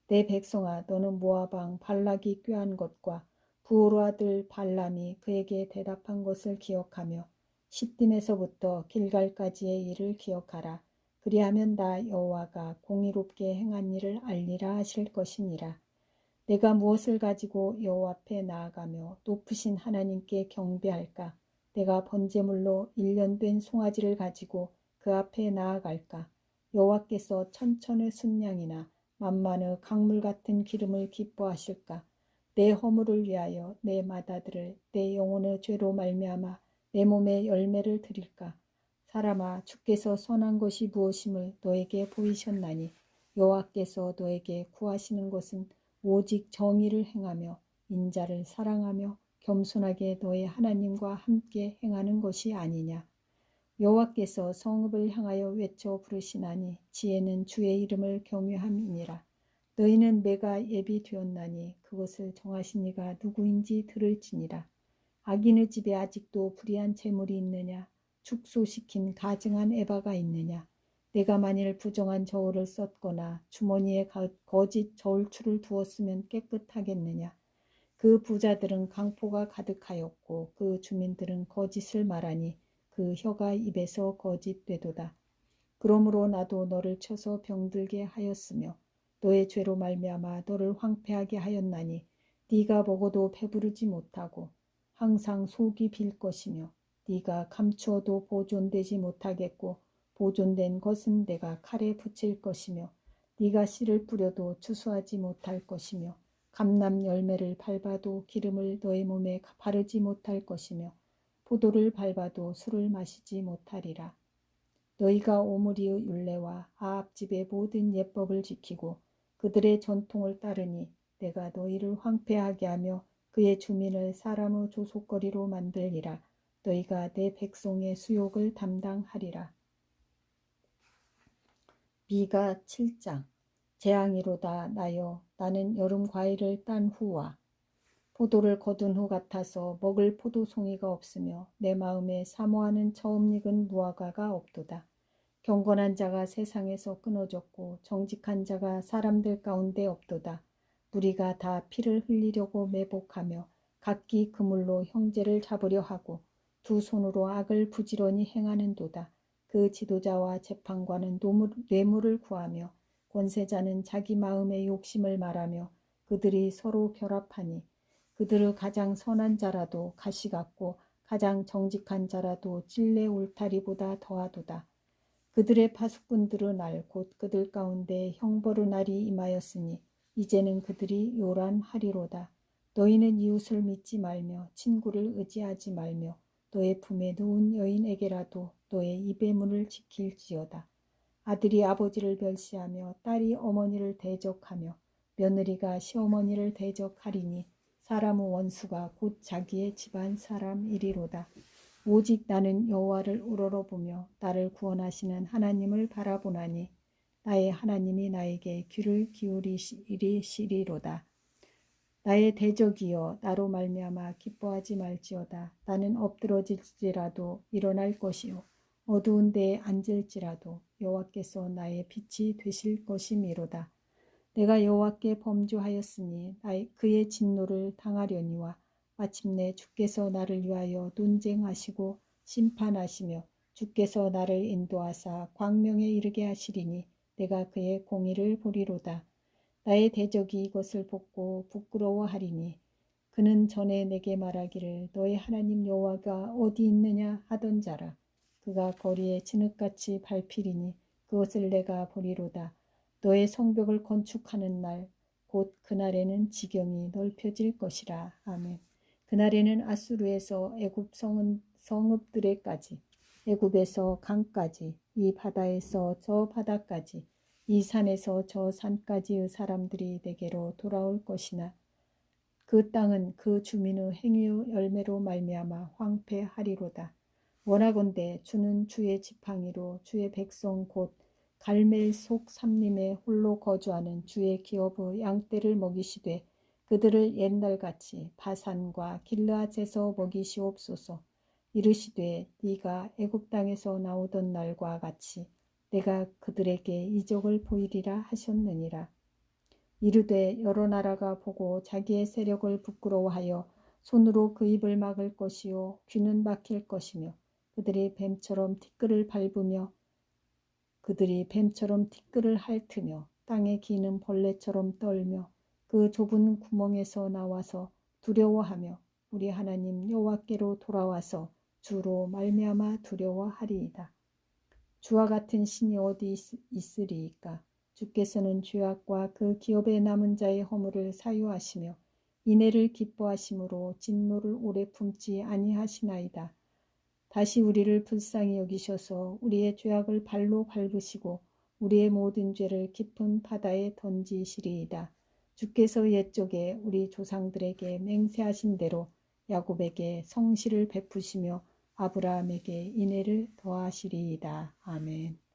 내 백성아 너는 모압 왕 발락이 꾀한 것과 부올 아들 발람이 그에게 대답한 것을 기억하며 시딤에서부터 길갈까지의 일을 기억하라. 그리하면 나 여호와가 공의롭게 행한 일을 알리라 하실 것이니라. 내가 무엇을 가지고 여호와 앞에 나아가며 높으신 하나님께 경배할까? 내가 번제물로 1년 된 송아지를 가지고 그 앞에 나아갈까? 여호와께서 천천의 순양이나 만만의 강물 같은 기름을 기뻐하실까? 내 허물을 위하여 내 마다들을 내 영혼의 죄로 말미암아 내 몸에 열매를 드릴까? 사람아 주께서 선한 것이 무엇임을 너에게 보이셨나니 여호와께서 너에게 구하시는 것은 오직 정의를 행하며 인자를 사랑하며 겸손하게 너의 하나님과 함께 행하는 것이 아니냐. 여호와께서 성읍을 향하여 외쳐 부르시나니 지혜는 주의 이름을 경외함이니라. 너희는 매가 예비되었나니 그것을 정하신 이가 누구인지 들을지니라. 악인의 집에 아직도 불의한 재물이 있느냐. 축소시킨 가증한 에바가 있느냐. 내가 만일 부정한 저울을 썼거나 주머니에 거짓 저울추를 두었으면 깨끗하겠느냐. 그 부자들은 강포가 가득하였고 그 주민들은 거짓을 말하니 그 혀가 입에서 거짓되도다. 그러므로 나도 너를 쳐서 병들게 하였으며 너의 죄로 말미암아 너를 황폐하게 하였나니 네가 먹어도 배부르지 못하고 항상 속이 빌 것이며 네가 감추어도 보존되지 못하겠고 보존된 것은 내가 칼에 붙일 것이며 네가 씨를 뿌려도 추수하지 못할 것이며 감람 열매를 밟아도 기름을 너의 몸에 바르지 못할 것이며 포도를 밟아도 술을 마시지 못하리라. 너희가 오므리의 율례와 아합 집의 모든 예법을 지키고 그들의 전통을 따르니 내가 너희를 황폐하게 하며 그의 주민을 사람의 조속거리로 만들리라. 너희가 내 백성의 수욕을 담당하리라. 미가 7장. 재앙이로다 나여 나는 여름 과일을 딴 후와 포도를 거둔 후 같아서 먹을 포도송이가 없으며 내 마음에 사모하는 처음 익은 무화과가 없도다. 경건한 자가 세상에서 끊어졌고 정직한 자가 사람들 가운데 없도다. 무리가 다 피를 흘리려고 매복하며 각기 그물로 형제를 잡으려 하고 두 손으로 악을 부지런히 행하는도다. 그 지도자와 재판관은 뇌물을 구하며 권세자는 자기 마음의 욕심을 말하며 그들이 서로 결합하니 그들의 가장 선한 자라도 가시 같고 가장 정직한 자라도 찔레 울타리보다 더하도다. 그들의 파수꾼들의 날 곧 그들 가운데 형벌의 날이 임하였으니 이제는 그들이 요란하리로다. 너희는 이웃을 믿지 말며 친구를 의지하지 말며 너의 품에 누운 여인에게라도 너의 입의 문을 지킬지어다. 아들이 아버지를 멸시하며 딸이 어머니를 대적하며 며느리가 시어머니를 대적하리니 사람의 원수가 곧 자기의 집안 사람이리로다. 오직 나는 여호와를 우러러보며 나를 구원하시는 하나님을 바라보나니 나의 하나님이 나에게 귀를 기울이시리로다. 나의 대적이여 나로 말미암아 기뻐하지 말지어다. 나는 엎드러질지라도 일어날 것이요 어두운 데에 앉을지라도 여호와께서 나의 빛이 되실 것이미로다. 내가 여호와께 범죄하였으니 그의 진노를 당하려니와 마침내 주께서 나를 위하여 논쟁하시고 심판하시며 주께서 나를 인도하사 광명에 이르게 하시리니 내가 그의 공의를 보리로다. 나의 대적이 이것을 보고 부끄러워하리니 그는 전에 내게 말하기를 너의 하나님 여호와가 어디 있느냐 하던 자라. 그가 거리에 진흙같이 밟히리니 그것을 내가 보리로다. 너의 성벽을 건축하는 날 곧 그날에는 지경이 넓혀질 것이라. 아멘. 그날에는 아수르에서 애굽 성읍들에까지, 애굽에서 강까지, 이 바다에서 저 바다까지, 이 산에서 저 산까지의 사람들이 내게로 돌아올 것이나 그 땅은 그 주민의 행위의 열매로 말미암아 황폐하리로다. 원하건대 주는 주의 지팡이로 주의 백성 곧 갈멜 속 삼림에 홀로 거주하는 주의 기업의 양떼를 먹이시되 그들을 옛날같이 바산과 길르앗에서 먹이시옵소서. 이르시되 네가 애굽 땅에서 나오던 날과 같이 내가 그들에게 이적을 보이리라 하셨느니라. 이르되 여러 나라가 보고 자기의 세력을 부끄러워하여 손으로 그 입을 막을 것이요 귀는 막힐 것이며 그들이 뱀처럼 티끌을 핥으며 땅에 기는 벌레처럼 떨며 그 좁은 구멍에서 나와서 두려워하며 우리 하나님 여호와께로 돌아와서 주로 말미암아 두려워하리이다. 주와 같은 신이 어디 있으리이까? 주께서는 죄악과 그 기업에 남은 자의 허물을 사유하시며 인애를 기뻐하심으로 진노를 오래 품지 아니하시나이다. 다시 우리를 불쌍히 여기셔서 우리의 죄악을 발로 밟으시고 우리의 모든 죄를 깊은 바다에 던지시리이다. 주께서 옛적에 우리 조상들에게 맹세하신 대로 야곱에게 성실을 베푸시며 아브라함에게 인애를 더하시리이다. 아멘.